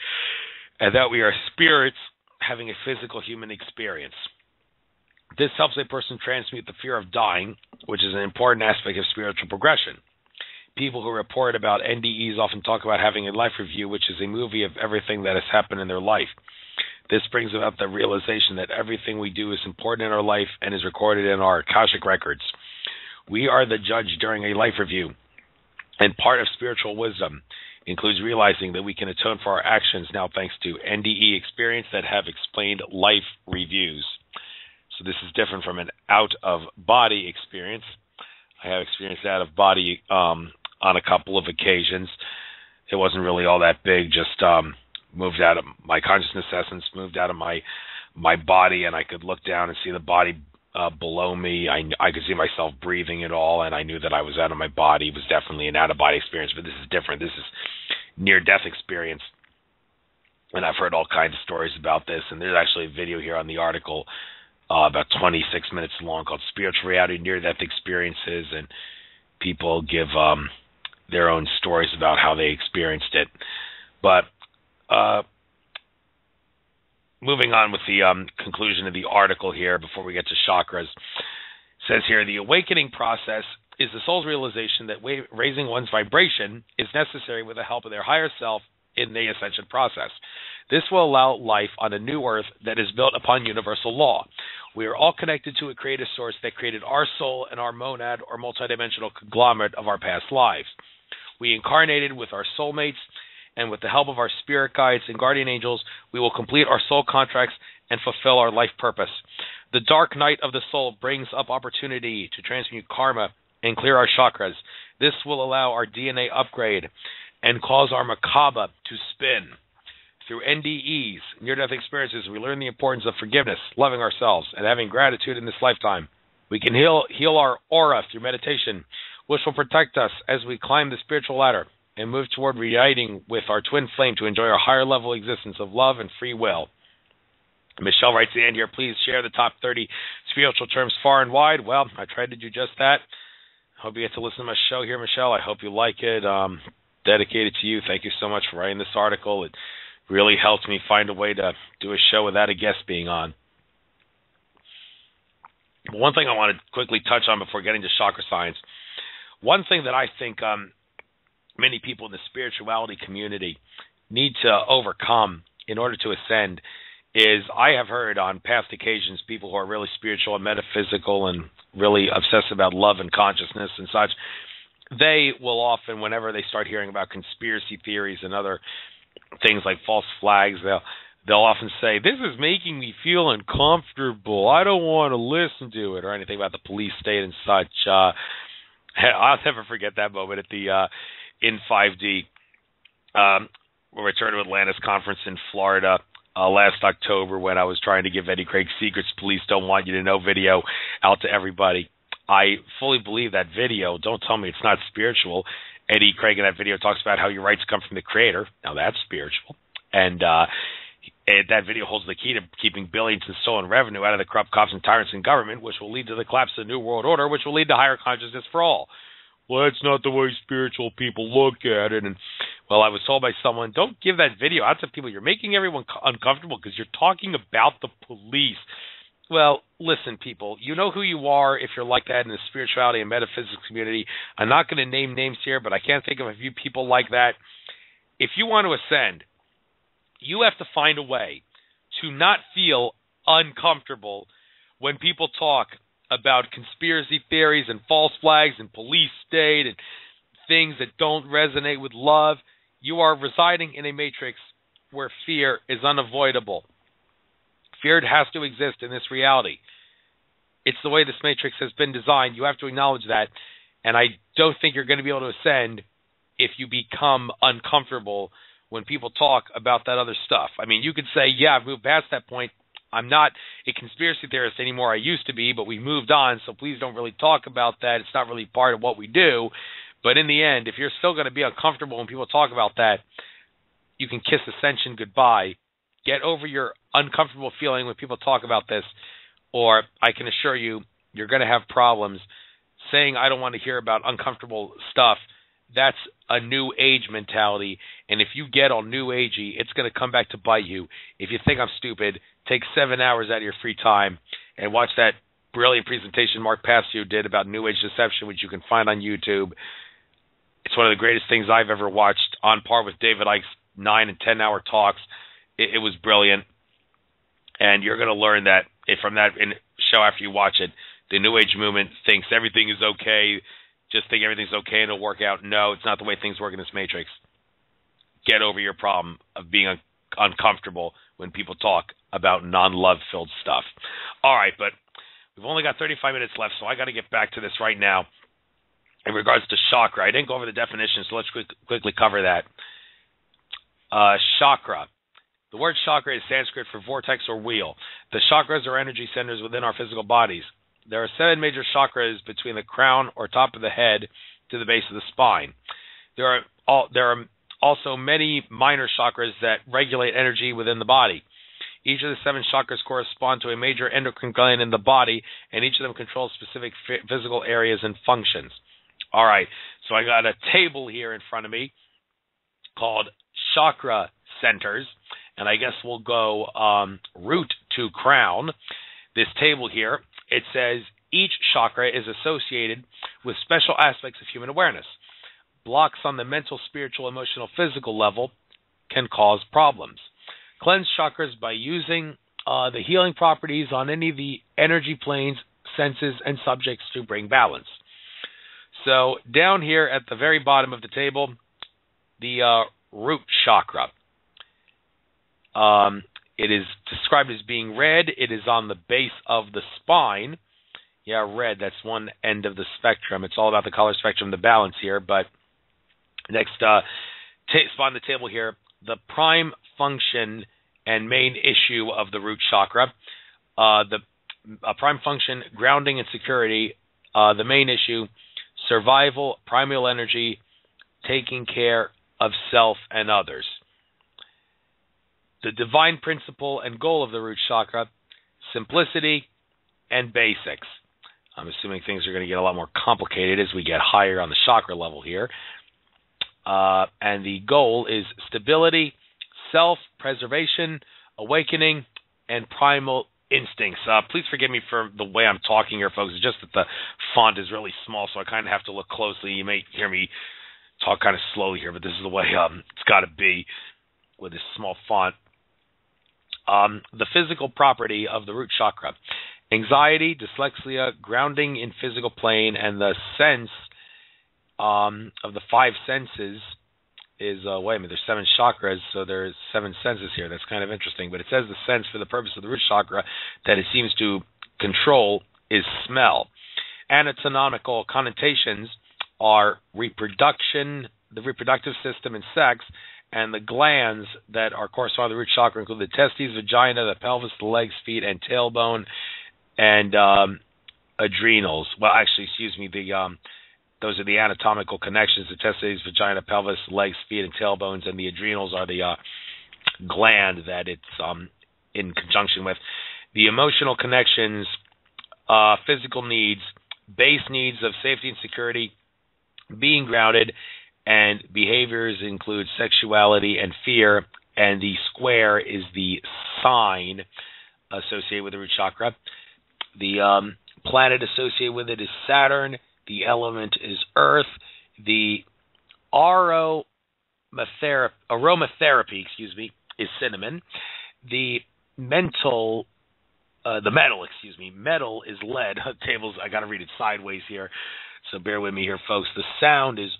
and that we are spirits having a physical human experience. This helps a person transmute the fear of dying, which is an important aspect of spiritual progression. People who report about NDEs often talk about having a life review, which is a movie of everything that has happened in their life. This brings about the realization that everything we do is important in our life and is recorded in our Akashic records. We are the judge during a life review, and part of spiritual wisdom includes realizing that we can atone for our actions now thanks to NDE experience that have explained life reviews. So this is different from an out-of-body experience. I have experienced out-of-body on a couple of occasions. It wasn't really all that big, just moved out of my consciousness essence, moved out of my body, and I could look down and see the body below me. I could see myself breathing it all, and I knew that I was out of my body. It was definitely an out-of-body experience, but this is different. This is near-death experience, and I've heard all kinds of stories about this, and there's actually a video here on the article about 26 minutes long called Spiritual Reality Near-Death Experiences, and people give their own stories about how they experienced it. But moving on with the conclusion of the article here before we get to chakras, it says here, the awakening process is the soul's realization that raising one's vibration is necessary with the help of their higher self in the ascension process. This will allow life on a new earth that is built upon universal law. We are all connected to a creative source that created our soul and our monad or multidimensional conglomerate of our past lives. We incarnated with our soulmates, and with the help of our spirit guides and guardian angels, we will complete our soul contracts and fulfill our life purpose. The dark night of the soul brings up opportunity to transmute karma and clear our chakras. This will allow our DNA upgrade and cause our macabre to spin. Through NDEs, near-death experiences, we learn the importance of forgiveness, loving ourselves, and having gratitude in this lifetime. We can heal our aura through meditation, which will protect us as we climb the spiritual ladder and move toward reuniting with our twin flame to enjoy our higher level existence of love and free will. Michelle writes at the end here, please share the top 30 spiritual terms far and wide. Well, I tried to do just that. Hope you get to listen to my show here, Michelle. I hope you like it. Dedicated to you. Thank you so much for writing this article. It really helped me find a way to do a show without a guest being on. But one thing I want to quickly touch on before getting to chakra science, one thing that I think many people in the spirituality community need to overcome in order to ascend is, I have heard on past occasions people who are really spiritual and metaphysical and really obsessed about love and consciousness and such, they will often, whenever they start hearing about conspiracy theories and other things like false flags, they'll often say, this is making me feel uncomfortable. I don't want to listen to it, or anything about the police state and such. I'll never forget that moment at the in 5D Return to Atlantis conference in Florida last October, when I was trying to give Eddie Craig's Secrets Police Don't Want You to Know video out to everybody. I fully believe that video. Don't tell me it's not spiritual. Eddie Craig in that video talks about how your rights come from the Creator. Now that's spiritual. And that video holds the key to keeping billions in stolen revenue out of the corrupt cops and tyrants in government, which will lead to the collapse of the New World Order, which will lead to higher consciousness for all. Well, that's not the way spiritual people look at it. And, well, I was told by someone, don't give that video out to people. You're making everyone uncomfortable because you're talking about the police. Well, listen, people, you know who you are if you're like that in the spirituality and metaphysics community. I'm not going to name names here, but I can't think of a few people like that. If you want to ascend, you have to find a way to not feel uncomfortable when people talk about conspiracy theories and false flags and police state and things that don't resonate with love. You are residing in a matrix where fear is unavoidable. Fear has to exist in this reality. It's the way this matrix has been designed. You have to acknowledge that. And I don't think you're going to be able to ascend if you become uncomfortable when people talk about that other stuff. I mean, you could say, yeah, I've moved past that point. I'm not a conspiracy theorist anymore. I used to be, but we moved on, so please don't really talk about that. It's not really part of what we do. But in the end, if you're still going to be uncomfortable when people talk about that, you can kiss ascension goodbye. Get over your uncomfortable feeling when people talk about this, or I can assure you, you're going to have problems. saying I don't want to hear about uncomfortable stuff, that's a new age mentality. And if you get all new agey, it's going to come back to bite you. If you think I'm stupid, take 7 hours out of your free time and watch that brilliant presentation Mark Passio did about New Age deception, which you can find on YouTube. It's one of the greatest things I've ever watched, on par with David Icke's 9 and 10 hour talks. It was brilliant. And you're going to learn that from that show after you watch it. The New Age movement thinks everything is okay. Just think everything's okay and it'll work out. No, it's not the way things work in this matrix. Get over your problem of being uncomfortable when people talk about non-love-filled stuff. All right, but we've only got 35 minutes left, so I got to get back to this right now. In regards to chakra, I didn't go over the definition, so let's quickly cover that. Chakra. The word chakra is Sanskrit for vortex or wheel. The chakras are energy centers within our physical bodies. There are 7 major chakras between the crown or top of the head to the base of the spine. There are also many minor chakras that regulate energy within the body. Each of the 7 chakras correspond to a major endocrine gland in the body, and each of them controls specific physical areas and functions. All right, so I got a table here in front of me called chakra centers, and I guess we'll go root to crown. This table here, it says each chakra is associated with special aspects of human awareness. Blocks on the mental, spiritual, emotional, physical level can cause problems. Cleanse chakras by using the healing properties on any of the energy planes, senses, and subjects to bring balance. So down here at the very bottom of the table, the root chakra. It is described as being red. It is on the base of the spine. Yeah, red, that's one end of the spectrum. It's all about the color spectrum, the balance here. But next spot on the table here, the prime function and main issue of the root chakra. The prime function, grounding and security. The main issue, survival, primal energy, taking care of self and others. The divine principle and goal of the root chakra, simplicity and basics. I'm assuming things are going to get a lot more complicated as we get higher on the chakra level here. And the goal is stability, self-preservation, awakening, and primal instincts. Please forgive me for the way I'm talking here, folks. It's just that the font is really small, so I kind of have to look closely. You may hear me talk kind of slowly here, but this is the way it's got to be with this small font. The physical property of the root chakra. Anxiety, dyslexia, grounding in physical plane, and the sense of the 5 senses is, wait a minute, there's 7 chakras, so there's 7 senses here. That's kind of interesting. But it says the sense for the purpose of the root chakra that it seems to control is smell. Anatomical connotations are reproduction, the reproductive system, and sex. And the glands that are correspond to the root chakra include the testes, vagina, the pelvis, the legs, feet, and tailbone, and adrenals. Well, actually, excuse me, those are the anatomical connections: the testes, vagina, pelvis, legs, feet, and tailbones, and the adrenals are the gland that it's in conjunction with. The emotional connections, physical needs, base needs of safety and security, being grounded, and behaviors include sexuality and fear, and the square is the sign associated with the root chakra. The planet associated with it is Saturn. The element is Earth. The aromatherapy, is cinnamon. The metal is lead. Tables, I got to read it sideways here, so bear with me here, folks. The sound is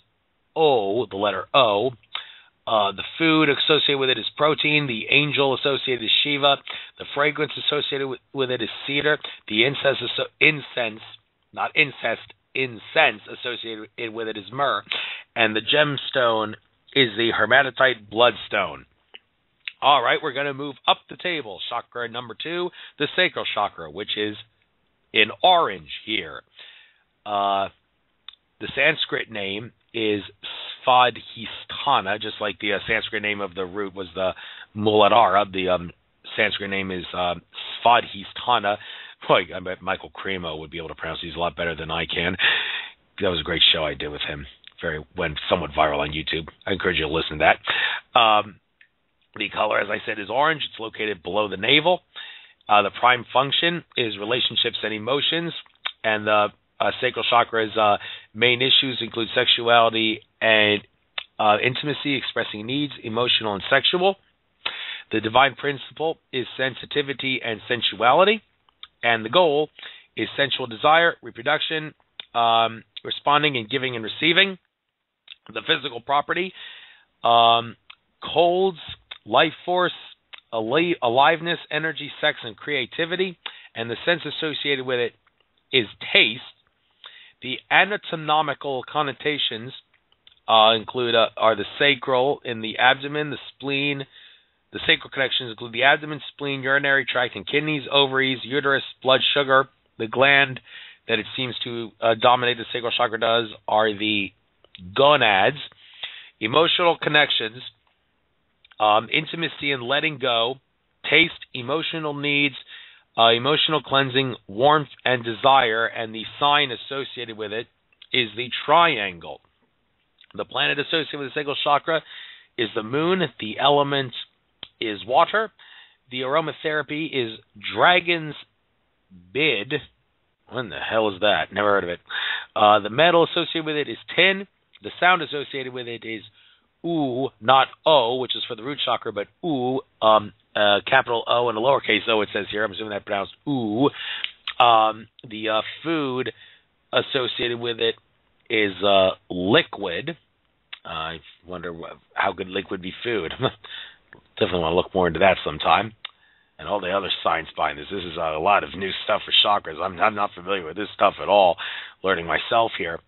O, the letter O. The food associated with it is protein. The angel associated is Shiva. The fragrance associated with it is cedar. The incense associated with it is myrrh. And the gemstone is the hematite bloodstone. All right, we're going to move up the table. Chakra number 2, the sacral chakra, which is in orange here. The Sanskrit name is Svadhisthana, just like the Sanskrit name of the root was the Muladhara. The Sanskrit name is Svadhisthana. Boy, I bet Michael Cremo would be able to pronounce these a lot better than I can. that was a great show I did with him. Went somewhat viral on YouTube. I encourage you to listen to that. The color, as I said, is orange. It's located below the navel. The prime function is relationships and emotions, and the sacral chakra's main issues include sexuality and intimacy, expressing needs, emotional and sexual. The divine principle is sensitivity and sensuality, and the goal is sensual desire, reproduction, responding and giving and receiving. The physical property, colds, life force, aliveness, energy, sex, and creativity, and the sense associated with it is taste. The anatomical connotations include are the sacral in the abdomen, the spleen. The sacral connections include the abdomen, spleen, urinary tract, and kidneys, ovaries, uterus, blood sugar. The gland that it seems to dominate the sacral chakra does are the gonads. Emotional connections, intimacy and letting go, taste, emotional needs, emotional cleansing, warmth, and desire, and the sign associated with it is the triangle. The planet associated with the sacral chakra is the moon. The element is water. The aromatherapy is dragon's bid. What the hell is that? Never heard of it. The metal associated with it is tin. The sound associated with it is oo, not O, which is for the root chakra, but oo, capital O and a lowercase o, it says here. I'm assuming that's pronounced oo. The food associated with it is liquid. I wonder how could liquid be food. Definitely want to look more into that sometime. And all the other science behind this. This is a lot of new stuff for chakras. I'm not familiar with this stuff at all. Learning myself here.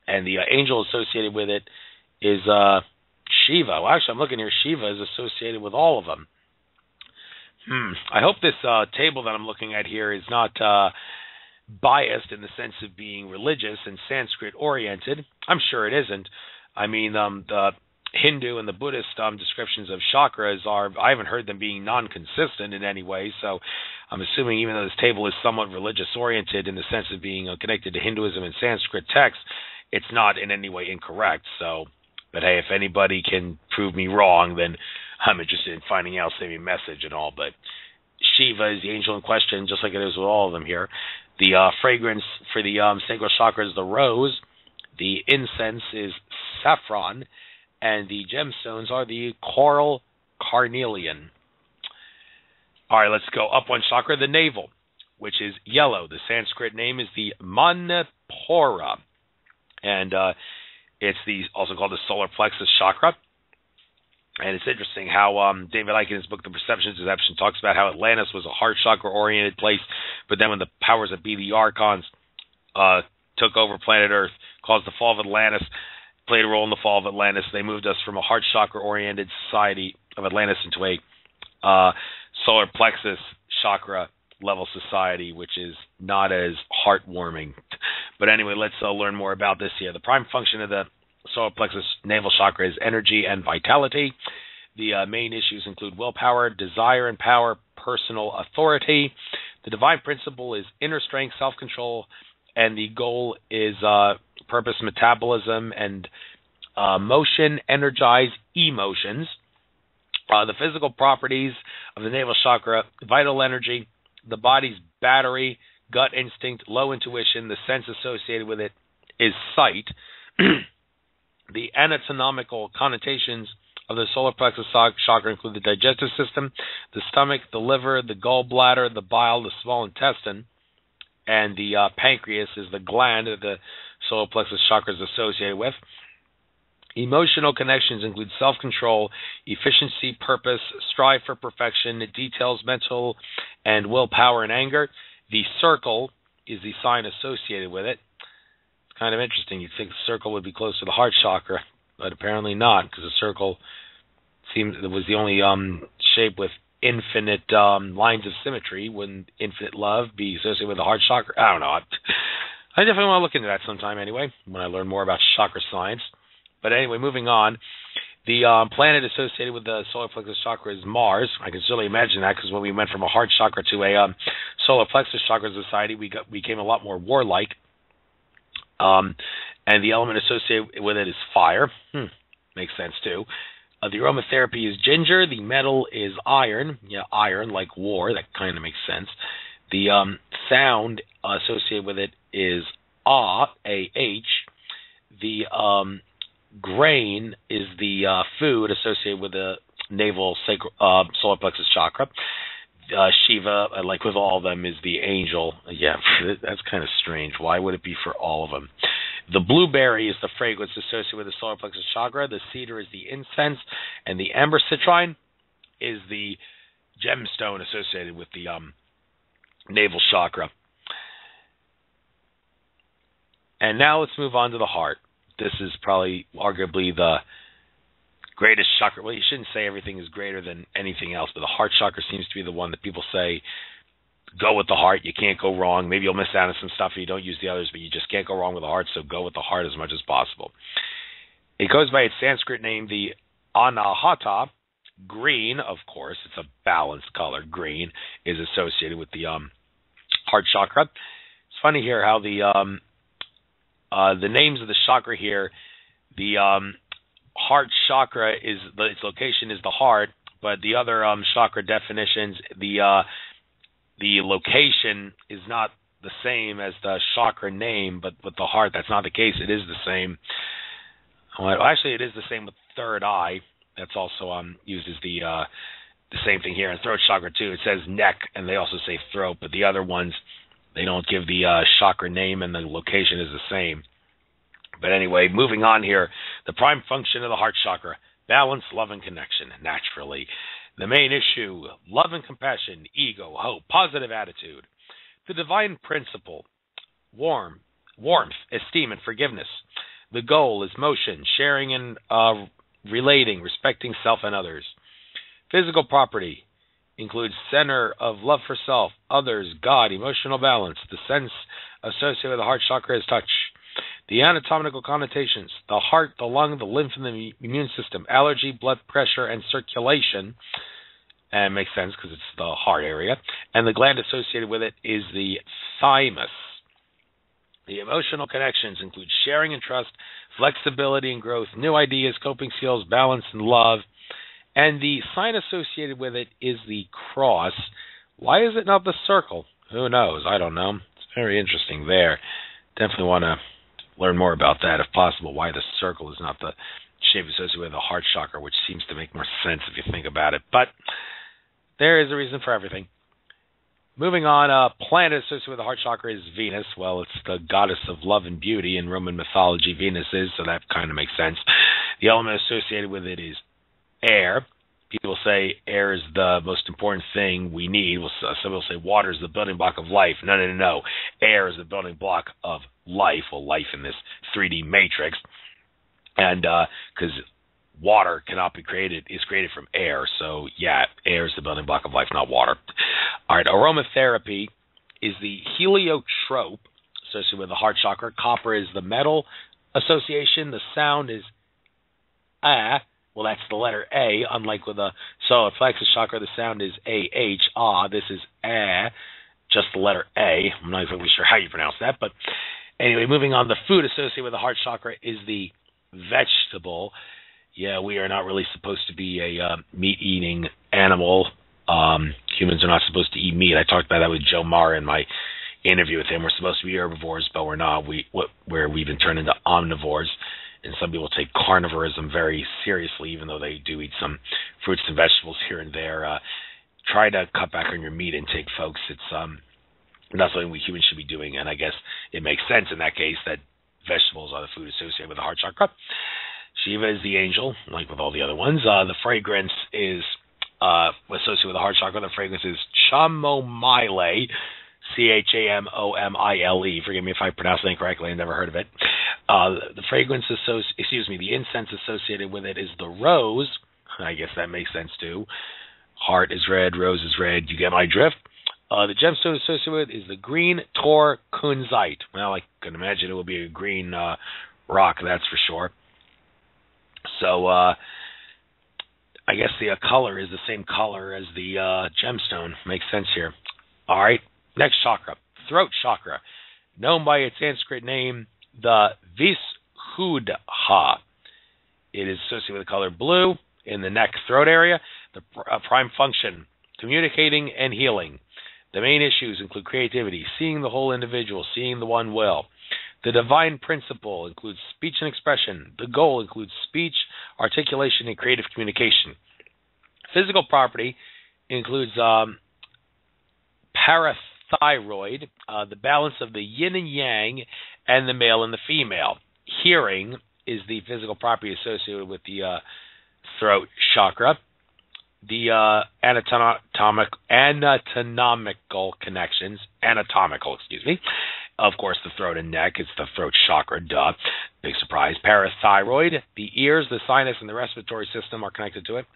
And the angel associated with it is Shiva. Well, actually, I'm looking here. Shiva is associated with all of them. I hope this table that I'm looking at here is not biased in the sense of being religious and Sanskrit-oriented. I'm sure it isn't. I mean, the Hindu and the Buddhist descriptions of chakras I haven't heard them being non-consistent in any way, so I'm assuming even though this table is somewhat religious-oriented in the sense of being connected to Hinduism and Sanskrit texts, it's not in any way incorrect. So, but hey, if anybody can prove me wrong, then I'm interested in finding out, send me a message and all. But Shiva is the angel in question, just like it is with all of them here. The fragrance for the sacral chakra is the rose. The incense is saffron. And the gemstones are the coral carnelian. All right, let's go up one chakra, the navel, which is yellow. The Sanskrit name is the Manipura. And it's also called the solar plexus chakra. And it's interesting how David Icke in his book, The Perception of Deception, talks about how Atlantis was a heart chakra-oriented place, but then when the powers that be, the Archons, took over planet Earth, caused the fall of Atlantis, played a role in the fall of Atlantis. They moved us from a heart chakra-oriented society of Atlantis into a solar plexus chakra-level society, which is not as heartwarming. But anyway, let's learn more about this here. The prime function of the solar plexus navel chakra is energy and vitality. The main issues include willpower, desire and power, personal authority. The divine principle is inner strength, self-control, and the goal is purpose, metabolism, and motion, energize emotions. The physical properties of the navel chakra: vital energy, the body's battery, gut instinct, low intuition. The sense associated with it is sight. The anatomical connotations of the solar plexus chakra include the digestive system, the stomach, the liver, the gallbladder, the bile, the small intestine, and the pancreas is the gland that the solar plexus chakra is associated with. Emotional connections include self-control, efficiency, purpose, strive for perfection, details, mental, and willpower and anger. The circle is the sign associated with it. It's kind of interesting. You'd think the circle would be close to the heart chakra, but apparently not, because the circle seems it was the only shape with infinite lines of symmetry. Wouldn't infinite love be associated with the heart chakra? I don't know. I definitely want to look into that sometime anyway, when I learn more about chakra science. But anyway, moving on. The planet associated with the solar plexus chakra is Mars. I can certainly imagine that, because when we went from a heart chakra to a solar plexus chakra society, we became a lot more warlike. And the element associated with it is fire. Makes sense too. The aromatherapy is ginger. The metal is iron. Yeah, iron, like war. That kind of makes sense. The sound associated with it is ah, A-H. The grain is the food associated with the navel solar plexus chakra. Shiva, like with all of them, is the angel. Yeah, that's kind of strange. Why would it be for all of them? The blueberry is the fragrance associated with the solar plexus chakra. The cedar is the incense. And the amber citrine is the gemstone associated with the navel chakra. And now let's move on to the heart. This is probably arguably the greatest chakra. Well, you shouldn't say everything is greater than anything else, but the heart chakra seems to be the one that people say, go with the heart. You can't go wrong. Maybe you'll miss out on some stuff if you don't use the others, but you just can't go wrong with the heart, so go with the heart as much as possible. It goes by its Sanskrit name, the Anahata. Green, of course, it's a balanced color. Green is associated with the heart chakra. It's funny here how the names of the chakra here, the heart chakra is its location is the heart, but the other chakra definitions, the location is not the same as the chakra name, but with the heart, that's not the case. It is the same. Well, actually, it is the same with third eye. That's also used as the same thing here. In throat chakra, too, it says neck, and they also say throat, but the other ones, they don't give the chakra name, and the location is the same. But anyway, moving on here, the prime function of the heart chakra, balance, love, and connection, naturally. The main issue, love and compassion, ego, hope, positive attitude. The divine principle, warmth, esteem, and forgiveness. The goal is motion, sharing and relating, respecting self and others. Physical property includes center of love for self, others, God, emotional balance. The sense associated with the heart chakra is touch. The anatomical connotations, the heart, the lung, the lymph, and the immune system, allergy, blood pressure, and circulation. And it makes sense because it's the heart area. And the gland associated with it is the thymus. The emotional connections include sharing and trust, flexibility and growth, new ideas, coping skills, balance, and love. And the sign associated with it is the cross. Why is it not the circle? Who knows? I don't know. It's very interesting there. Definitely want to learn more about that, if possible, why the circle is not the shape associated with the heart chakra, which seems to make more sense if you think about it. But there is a reason for everything. Moving on, planet associated with the heart chakra is Venus. Well, it's the goddess of love and beauty in Roman mythology. Venus is, so that kind of makes sense. The element associated with it is air. People say air is the most important thing we need. Some people say water is the building block of life. No. Air is the building block of life. Well, life in this 3D matrix. And because water cannot be created, is created from air. So, yeah, air is the building block of life, not water. All right, aromatherapy is the heliotrope associated with the heart chakra. Copper is the metal association. The sound is ah. Well, that's the letter A, unlike with the solar plexus chakra, the sound is A-H, ah. This is ah, just the letter A. I'm not even really sure how you pronounce that, but anyway, moving on. The food associated with the heart chakra is the vegetable. Yeah, we are not really supposed to be a meat-eating animal. Humans are not supposed to eat meat. I talked about that with Joe Mara in my interview with him. We're supposed to be herbivores, but we're not. We've been turned into omnivores. And some people take carnivorism very seriously, even though they do eat some fruits and vegetables here and there. Try to cut back on your meat intake, folks. It's not something we humans should be doing, and I guess it makes sense in that case that vegetables are the food associated with the heart chakra. Shiva is the angel, like with all the other ones. The fragrance is associated with the heart chakra. The fragrance is chamomile, chamomile. Forgive me if I pronounce it incorrectly. I never heard of it. The fragrance the incense associated with it is the rose. I guess that makes sense too. Heart is red, rose is red. You get my drift? The gemstone associated with it is the green turquoisite. Well, I can imagine it will be a green rock, that's for sure. So I guess the color is the same color as the gemstone. Makes sense here. All right, next chakra, throat chakra, known by its Sanskrit name, the Visuddha. It is associated with the color blue in the neck, throat area. The prime function, communicating and healing. The main issues include creativity, seeing the whole individual, seeing the one will. The divine principle includes speech and expression. The goal includes speech, articulation, and creative communication. Physical property includes parathyroid, the balance of the yin and yang, and the male and the female. Hearing is the physical property associated with the throat chakra. The anatomical connections, of course, the throat and neck, it's the throat chakra, duh, big surprise. Parathyroid, the ears, the sinus, and the respiratory system are connected to it,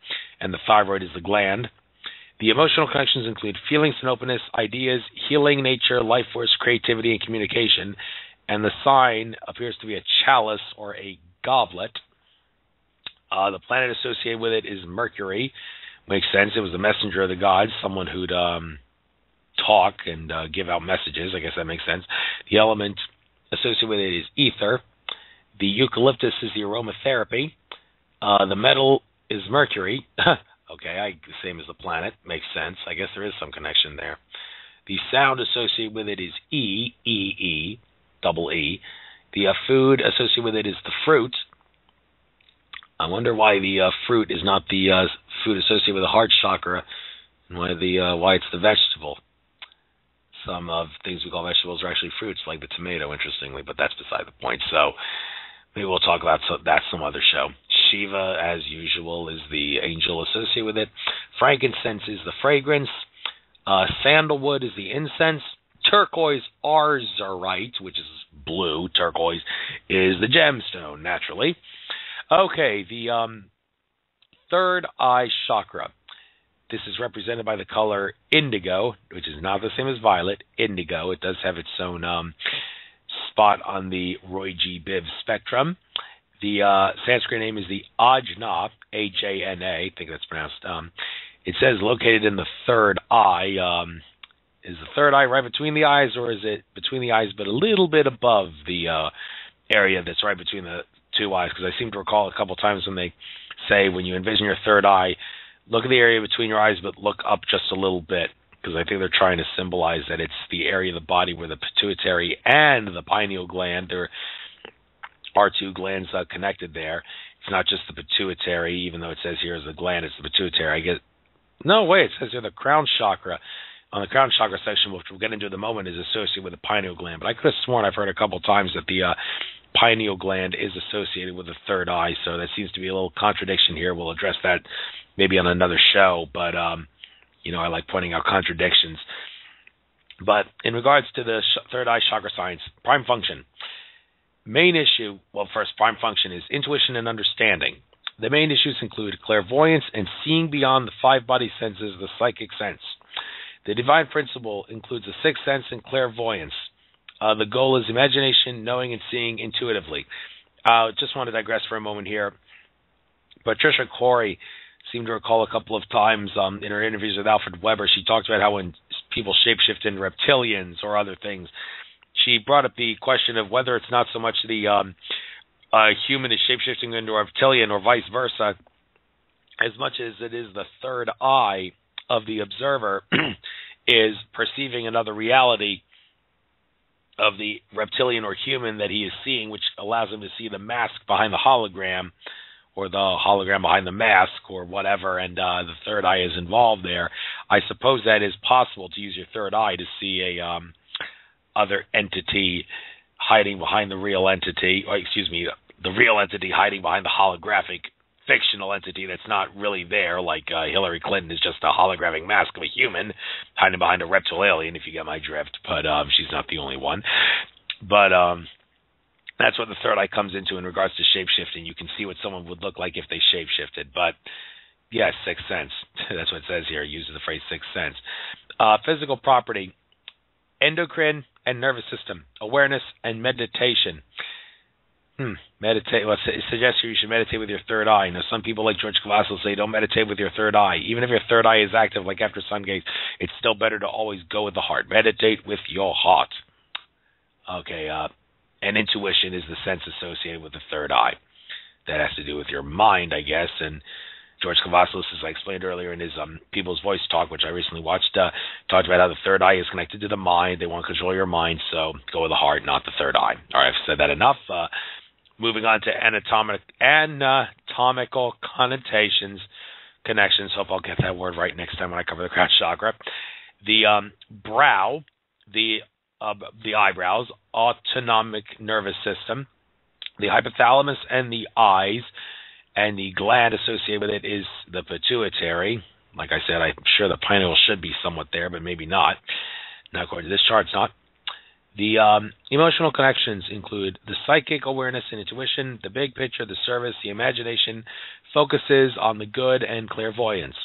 and the thyroid is the gland. The emotional connections include feelings and openness, ideas, healing nature, life force, creativity, and communication, and the sign appears to be a chalice or a goblet. The planet associated with it is Mercury. Makes sense. It was the messenger of the gods, someone who'd talk and give out messages. I guess that makes sense. The element associated with it is ether. The eucalyptus is the aromatherapy. The metal is mercury. Okay, same as the planet. Makes sense. I guess there is some connection there. The sound associated with it is E, double E. The food associated with it is the fruit. I wonder why the fruit is not the food associated with the heart chakra, and why it's the vegetable. Some of things we call vegetables are actually fruits, like the tomato, interestingly, but that's beside the point. So maybe we'll talk about that some other show. Shiva, as usual, is the angel associated with it. Frankincense is the fragrance. Sandalwood is the incense. Turquoise arzurite, which is blue, turquoise, is the gemstone, naturally. Okay, the third eye chakra. This is represented by the color indigo, which is not the same as violet. Indigo. It does have its own spot on the Roy G. Biv spectrum. The Sanskrit name is the Ajna, Ajna. I think that's pronounced. It says located in the third eye. Is the third eye right between the eyes, or is it between the eyes but a little bit above the area that's right between the two eyes? Because I seem to recall a couple times when they say when you envision your third eye, look at the area between your eyes but look up just a little bit, because I think they're trying to symbolize that it's the area of the body where the pituitary and the pineal gland, there are two glands connected there. It's not just the pituitary, even though it says here is the gland, it's the pituitary. It says here the crown chakra. On the crown chakra section, which we'll get into in a moment, is associated with the pineal gland. But I could have sworn I've heard a couple times that the pineal gland is associated with the third eye, so that seems to be a little contradiction here. We'll address that maybe on another show, but I like pointing out contradictions. But in regards to the third eye chakra science, prime function. Main issue, first, prime function is intuition and understanding. The main issues include clairvoyance and seeing beyond the five body senses, the psychic sense. The divine principle includes the sixth sense and clairvoyance. The goal is imagination, knowing and seeing intuitively. Just want to digress for a moment here. Patricia Corey seemed to recall a couple of times in her interviews with Alfred Weber, she talked about how when people shapeshift into reptilians or other things, she brought up the question of whether it's not so much the human is shapeshifting into a reptilian or vice versa, as much as it is the third eye of the observer is perceiving another reality of the reptilian or human that he is seeing, which allows him to see the mask behind the hologram, or the hologram behind the mask, or whatever, and the third eye is involved there. I suppose that is possible to use your third eye to see a other entity hiding behind the real entity, the real entity hiding behind the holographic fictional entity that's not really there, like Hillary Clinton is just a holographic mask of a human hiding behind a reptilian, if you get my drift, but she's not the only one. But that's what the third eye comes into in regards to shape-shifting. You can see what someone would look like if they shape-shifted. But, yes, sixth sense. That's what it says here. It uses the phrase sixth sense. Physical property, endocrine and nervous system, awareness and meditation. Meditate. Well, it suggests you should meditate with your third eye. Now, some people like George Cavazos say don't meditate with your third eye. Even if your third eye is active, like after sun gaze, it's still better to always go with the heart. Meditate with your heart. Okay, And intuition is the sense associated with the third eye. That has to do with your mind, I guess. And George Cavazos, as I explained earlier in his People's Voice talk, which I recently watched, talked about how the third eye is connected to the mind. They want to control your mind, so go with the heart, not the third eye. All right, I've said that enough. Moving on to anatomical connotations, connections. Hope I'll get that word right next time when I cover the crown chakra. The brow, the eyebrows, autonomic nervous system, the hypothalamus, and the eyes. And the gland associated with it is the pituitary. Like I said, I'm sure the pineal should be somewhat there, but maybe not. Not according to this chart, it's not. The emotional connections include the psychic awareness and intuition, the big picture, the service, the imagination, focuses on the good, and clairvoyance.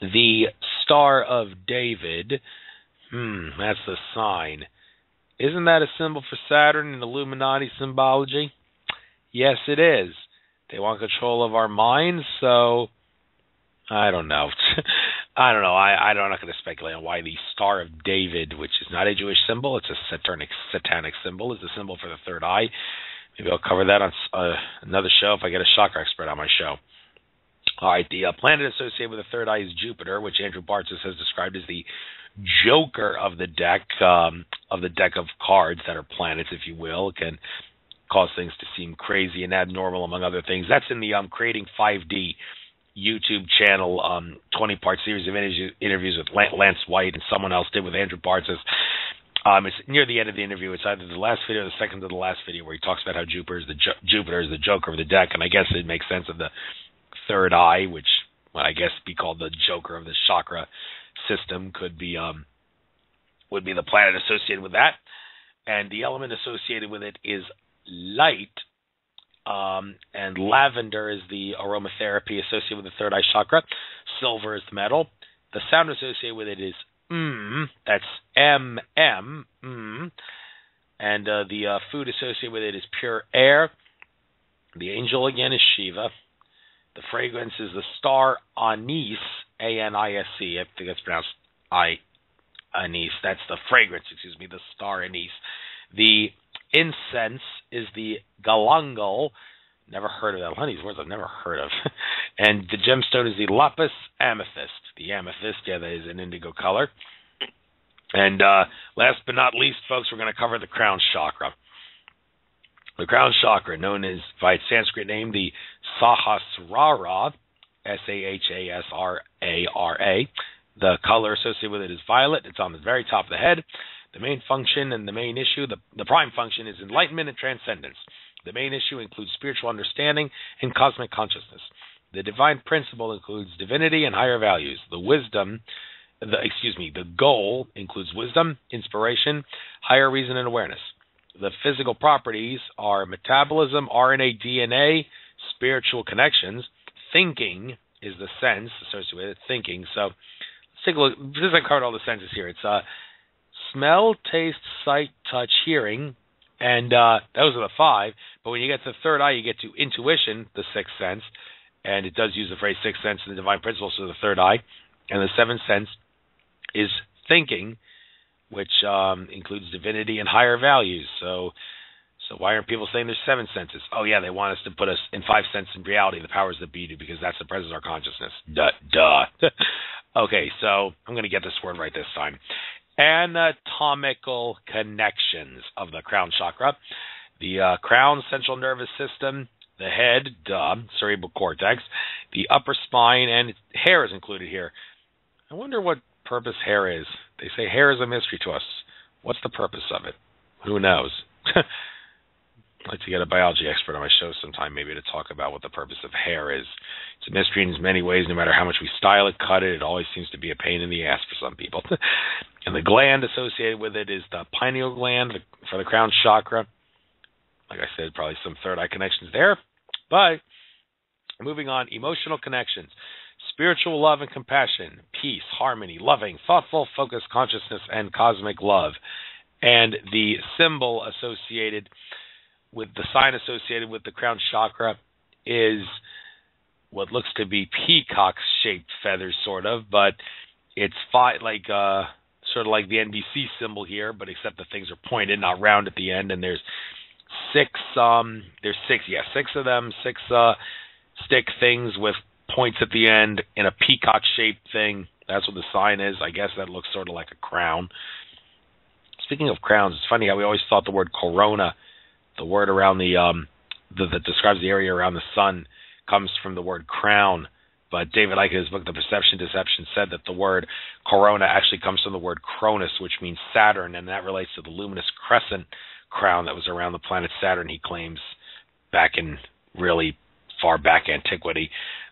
The Star of David, that's the sign. Isn't that a symbol for Saturn in Illuminati symbology? Yes, it is. They want control of our minds, so I don't know. I'm not going to speculate on why the Star of David, which is not a Jewish symbol, it's a satanic symbol, is the symbol for the third eye. Maybe I'll cover that on another show if I get a chakra expert on my show. All right, the planet associated with the third eye is Jupiter, which Andrew Bartzis has described as the joker of the deck of cards that are planets, if you will. It can cause things to seem crazy and abnormal, among other things. That's in the Creating 5D YouTube channel, 20-part series of interviews with Lance White and someone else did with Andrew Bartzis. It's near the end of the interview. It's either the last video or the second to the last video where he talks about how Jupiter is the joker of the deck, and I guess it makes sense of the third eye, which I guess be called the joker of the chakra system, would be the planet associated with that. And the element associated with it is light, and lavender is the aromatherapy associated with the third eye chakra. Silver is the metal. The sound associated with it is that's M-M, and the food associated with it is pure air. The angel again is Shiva. The fragrance is the star anise, A-N-I-S-C. I think that's pronounced anise. That's the fragrance, the star anise. The incense is the galangal. Never heard of that. One of these words I've never heard of. And the gemstone is the lapis amethyst. The amethyst, that is an indigo color. And last but not least, folks, we're going to cover the crown chakra. The crown chakra, known as, by its Sanskrit name, the Sahasrara, S-A-H-A-S-R-A-R-A. The color associated with it is violet. It's on the very top of the head. The main function and the main issue, the prime function, is enlightenment and transcendence. The main issue includes spiritual understanding and cosmic consciousness. The divine principle includes divinity and higher values. The goal includes wisdom, inspiration, higher reason, and awareness. The physical properties are metabolism, RNA, DNA, spiritual connections. Thinking is the sense associated with it, thinking. So let's take a look. Since I covered all the senses here, it's smell, taste, sight, touch, hearing, and those are the five. But when you get to the third eye, you get to intuition, the sixth sense, and it does use the phrase sixth sense in the divine principle, so the third eye. And the seventh sense is thinking, which includes divinity and higher values. So why aren't people saying there's seven senses? Oh, yeah, they want us to put us in five senses in reality, the powers that be do, because that's the presence of our consciousness. Duh. Okay, so I'm going to get this word right this time. Anatomical connections of the crown chakra. The crown, central nervous system, the head, cerebral cortex, the upper spine, and hair is included here. I wonder what purpose hair is. They say hair is a mystery to us. What's the purpose of it? Who knows? I'd like to get a biology expert on my show sometime, maybe to talk about what the purpose of hair is. It's a mystery in many ways. No matter how much we style it, cut it, it always seems to be a pain in the ass for some people. And the gland associated with it is the pineal gland for the crown chakra. Like I said, probably some third eye connections there. But moving on, emotional connections. Spiritual love and compassion, peace, harmony, loving, thoughtful, focused consciousness, and cosmic love. And the symbol associated with the sign associated with the crown chakra is what looks to be peacock-shaped feathers, sort of, but it's sort sort of like the NBC symbol here, but except the things are pointed, not round at the end. And there's six of them, six stick things with points at the end in a peacock-shaped thing. That's what the sign is. I guess that looks sort of like a crown. Speaking of crowns, it's funny how we always thought the word corona, the word around that describes the area around the sun, comes from the word crown. But David Icke, in his book, The Perception Deception, said that the word corona actually comes from the word Cronus, which means Saturn, and that relates to the luminous crescent crown that was around the planet Saturn, he claims, back in really far back antiquity.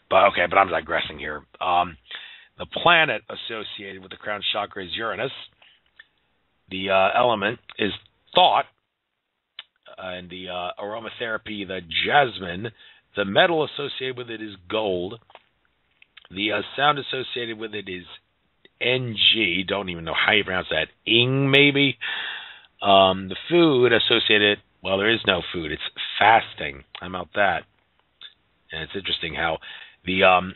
But I'm digressing here. The planet associated with the crown chakra is Uranus. The element is thought, and the aromatherapy, the jasmine. The metal associated with it is gold. The sound associated with it is NG. Don't even know how you pronounce that. Ing, maybe. The food associated, well, there is no food. It's fasting. How about that? And it's interesting how the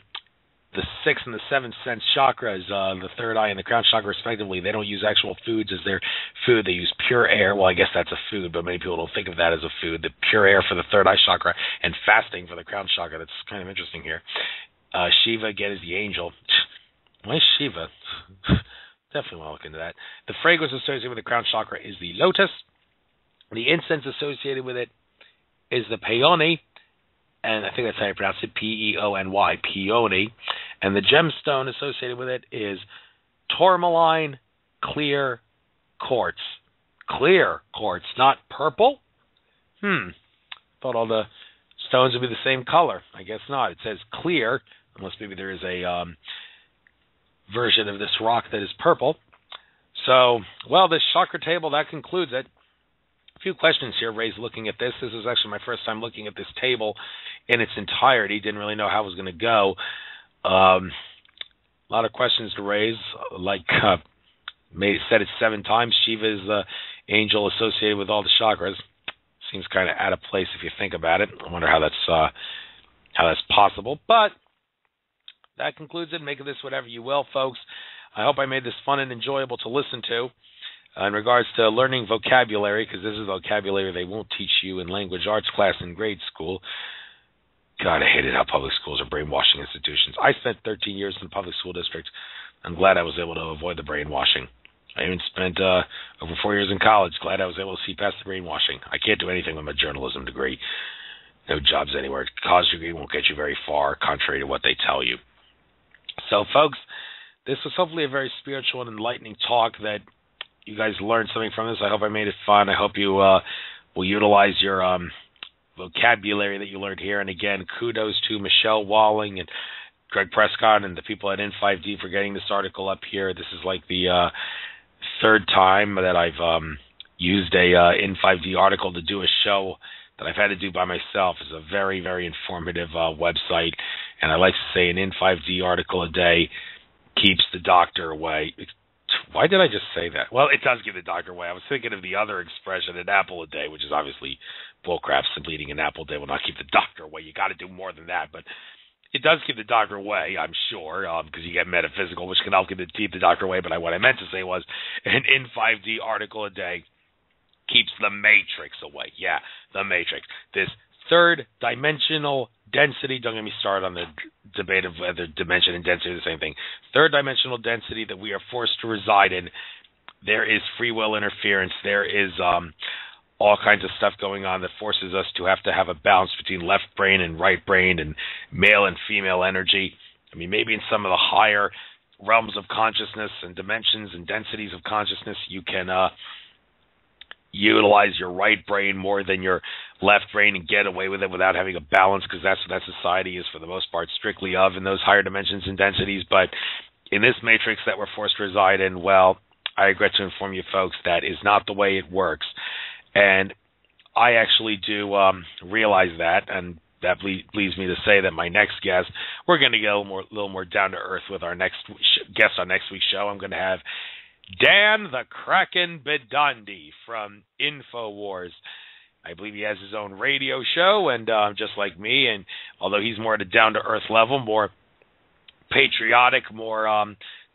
sixth and the seventh sense chakras, the third eye and the crown chakra respectively, they don't use actual foods as their food. They use pure air. Well, I guess that's a food, but many people don't think of that as a food. The pure air for the third eye chakra and fasting for the crown chakra. That's kind of interesting here. Shiva, again, is the angel. Why is Shiva? Definitely want to look into that. The fragrance associated with the crown chakra is the lotus. The incense associated with it is the peony. And I think that's how you pronounce it, P-E-O-N-Y, peony. And the gemstone associated with it is tourmaline clear quartz. Clear quartz, not purple? Thought all the stones would be the same color. I guess not. It says clear, unless maybe there is a version of this rock that is purple. So, well, this chakra table, that concludes it. A few questions here raised looking at this. This is actually my first time looking at this table in its entirety. Didn't really know how it was going to go. A lot of questions to raise. Like said it 7 times. Shiva is the angel associated with all the chakras. Seems kind of out of place if you think about it. I wonder how that's possible. But that concludes it. Make of this whatever you will, folks. I hope I made this fun and enjoyable to listen to. In regards to learning vocabulary, because this is vocabulary they won't teach you in language arts class in grade school. God, I hated how public schools are brainwashing institutions. I spent 13 years in the public school district. I'm glad I was able to avoid the brainwashing. I even spent over 4 years in college. Glad I was able to see past the brainwashing. I can't do anything with my journalism degree. No jobs anywhere. College degree won't get you very far, contrary to what they tell you. So, folks, this was hopefully a very spiritual and enlightening talk that you guys learned something from this. I hope I made it fun. I hope you will utilize your vocabulary that you learned here. And again, kudos to Michelle Walling and Greg Prescott and the people at N5D for getting this article up here. This is like the third time that I've used a N5D article to do a show that I've had to do by myself. It's a very, very informative website. And I like to say an N5D article a day keeps the doctor away. Why did I just say that? Well, it does give the doctor away. I was thinking of the other expression, an apple a day, which is obviously bullcrap. Simply eating an apple a day will not keep the doctor away. You got to do more than that. But it does keep the doctor away, I'm sure, because you get metaphysical, which can help keep the doctor away. But what I meant to say was an N5D article a day keeps the matrix away. Yeah, the matrix. This third dimensional density, don't get me started on the debate of whether dimension and density are the same thing. Third dimensional density that we are forced to reside in. There is free will interference. There is all kinds of stuff going on that forces us to have a balance between left brain and right brain and male and female energy. I mean, maybe in some of the higher realms of consciousness and dimensions and densities of consciousness, you can utilize your right brain more than your left brain and get away with it without having a balance, because that's what that society is for the most part strictly of in those higher dimensions and densities. But in this matrix that we're forced to reside in, well, I regret to inform you folks that is not the way it works. And I actually do realize that, and that leads me to say that my next guest, we're going to get a little more down to earth with our next guest on next week's show. I'm going to have Dan the Kraken Bidandi from InfoWars. I believe he has his own radio show, and just like me, and although he's more at a down-to-earth level, more patriotic, more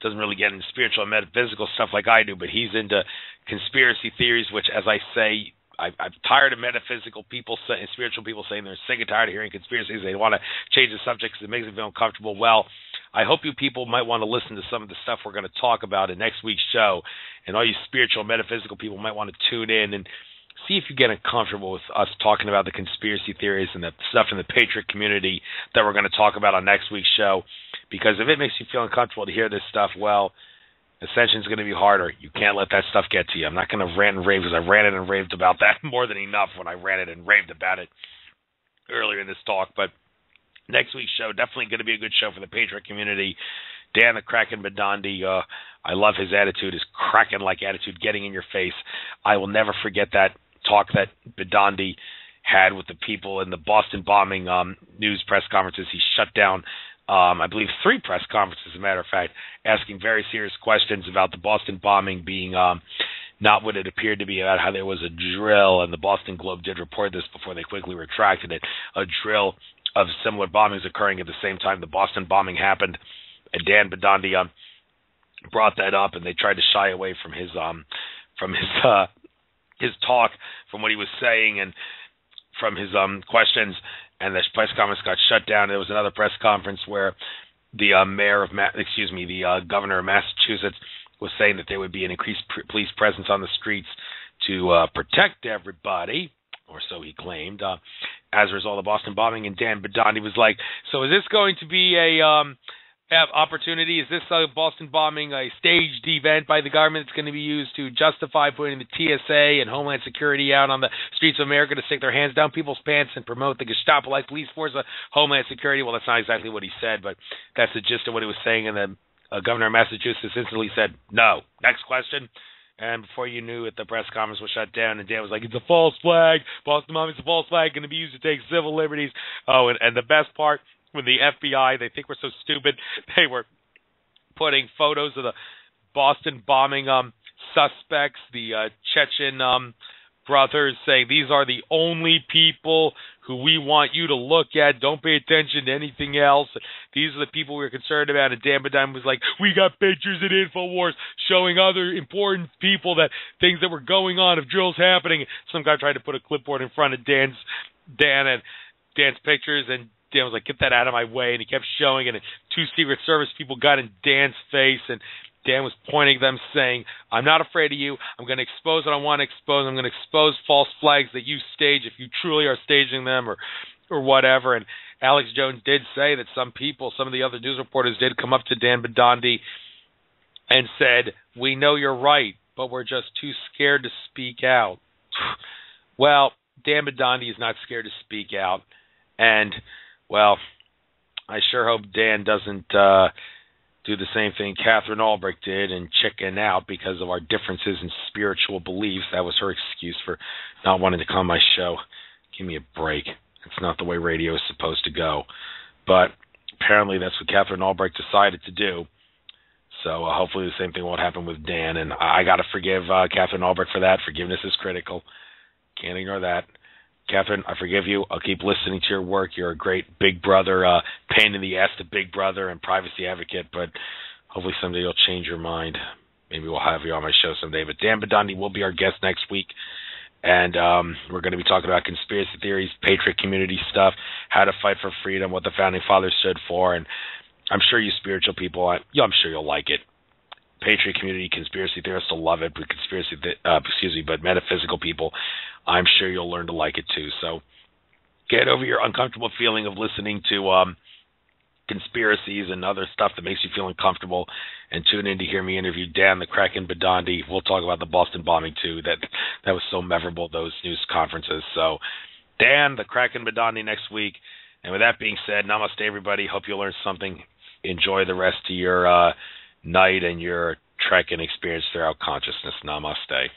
doesn't really get into spiritual and metaphysical stuff like I do, but he's into conspiracy theories, which, as I say, I'm tired of metaphysical people, spiritual people saying they're sick and tired of hearing conspiracies. They want to change the subject because it makes them feel uncomfortable. Well, I hope you people might want to listen to some of the stuff we're going to talk about in next week's show, and all you spiritual and metaphysical people might want to tune in and see if you get uncomfortable with us talking about the conspiracy theories and the stuff in the Patriot community that we're going to talk about on next week's show. Because if it makes you feel uncomfortable to hear this stuff, well, Ascension's going to be harder. You can't let that stuff get to you. I'm not going to rant and rave because I ranted and raved about that more than enough when I ranted and raved about it earlier in this talk. But next week's show, definitely going to be a good show for the Patriot community. Dan the Kraken Badandi, I love his attitude, his Kraken-like attitude, getting in your face. I will never forget that talk that Badandi had with the people in the Boston bombing news press conferences. He shut down I believe 3 press conferences, as a matter of fact, asking very serious questions about the Boston bombing being not what it appeared to be, about how there was a drill, and the Boston Globe did report this before they quickly retracted it, a drill of similar bombings occurring at the same time the Boston bombing happened. And Dan Badandi brought that up, and they tried to shy away from his talk, from what he was saying, and from his questions. And the press conference got shut down. There was another press conference where the governor of Massachusetts was saying that there would be an increased police presence on the streets to protect everybody, or so he claimed, as a result of the Boston bombing. And Dan Badandi was like, so is this going to be a opportunity? Is this Boston bombing a staged event by the government that's going to be used to justify putting the TSA and Homeland Security out on the streets of America to stick their hands down people's pants and promote the Gestapo-like police force of Homeland Security? Well, that's not exactly what he said, but that's the gist of what he was saying. And then governor of Massachusetts instantly said, no. Next question. And before you knew it, the press conference was shut down, and Dan was like, it's a false flag. Boston bombing is a false flag, going to be used to take civil liberties. Oh, and the best part, when the FBI, they think we're so stupid, they were putting photos of the Boston bombing suspects, the Chechen brothers, saying these are the only people who we want you to look at. Don't pay attention to anything else. These are the people we're concerned about. And Dan Badandi was like, we got pictures in InfoWars showing other important people that things that were going on of drills happening. Some guy tried to put a clipboard in front of Dan's pictures, and Dan was like, get that out of my way, and he kept showing it, and 2 Secret Service people got in Dan's face, and Dan was pointing at them saying, I'm not afraid of you. I'm going to expose what I want to expose. I'm going to expose false flags that you stage if you truly are staging them or whatever. And Alex Jones did say that some of the other news reporters did come up to Dan Badandi and said, we know you're right, but we're just too scared to speak out. Well, Dan Badandi is not scared to speak out. And well, I sure hope Dan doesn't do the same thing Catherine Albrecht did and chicken out because of our differences in spiritual beliefs. That was her excuse for not wanting to come on my show. Give me a break. It's not the way radio is supposed to go. But apparently that's what Catherine Albrecht decided to do. So hopefully the same thing won't happen with Dan. And I got to forgive Catherine Albrecht for that. Forgiveness is critical. Can't ignore that. Catherine, I forgive you. I'll keep listening to your work. You're a great big brother, pain in the ass to big brother and privacy advocate, but hopefully someday you'll change your mind. Maybe we'll have you on my show someday. But Dan Badandi will be our guest next week, and we're going to be talking about conspiracy theories, patriot community stuff, how to fight for freedom, what the Founding Fathers stood for, and I'm sure you spiritual people, I'm sure you'll like it. Patriot community, conspiracy theorists will love it, but metaphysical people, I'm sure you'll learn to like it too. So get over your uncomfortable feeling of listening to conspiracies and other stuff that makes you feel uncomfortable, and tune in to hear me interview Dan the Kraken Badandi. We'll talk about the Boston bombing too. That was so memorable, those news conferences. So Dan the Kraken Badandi next week. And with that being said, namaste everybody. Hope you learned something. Enjoy the rest of your night and your trek and experience throughout consciousness. Namaste.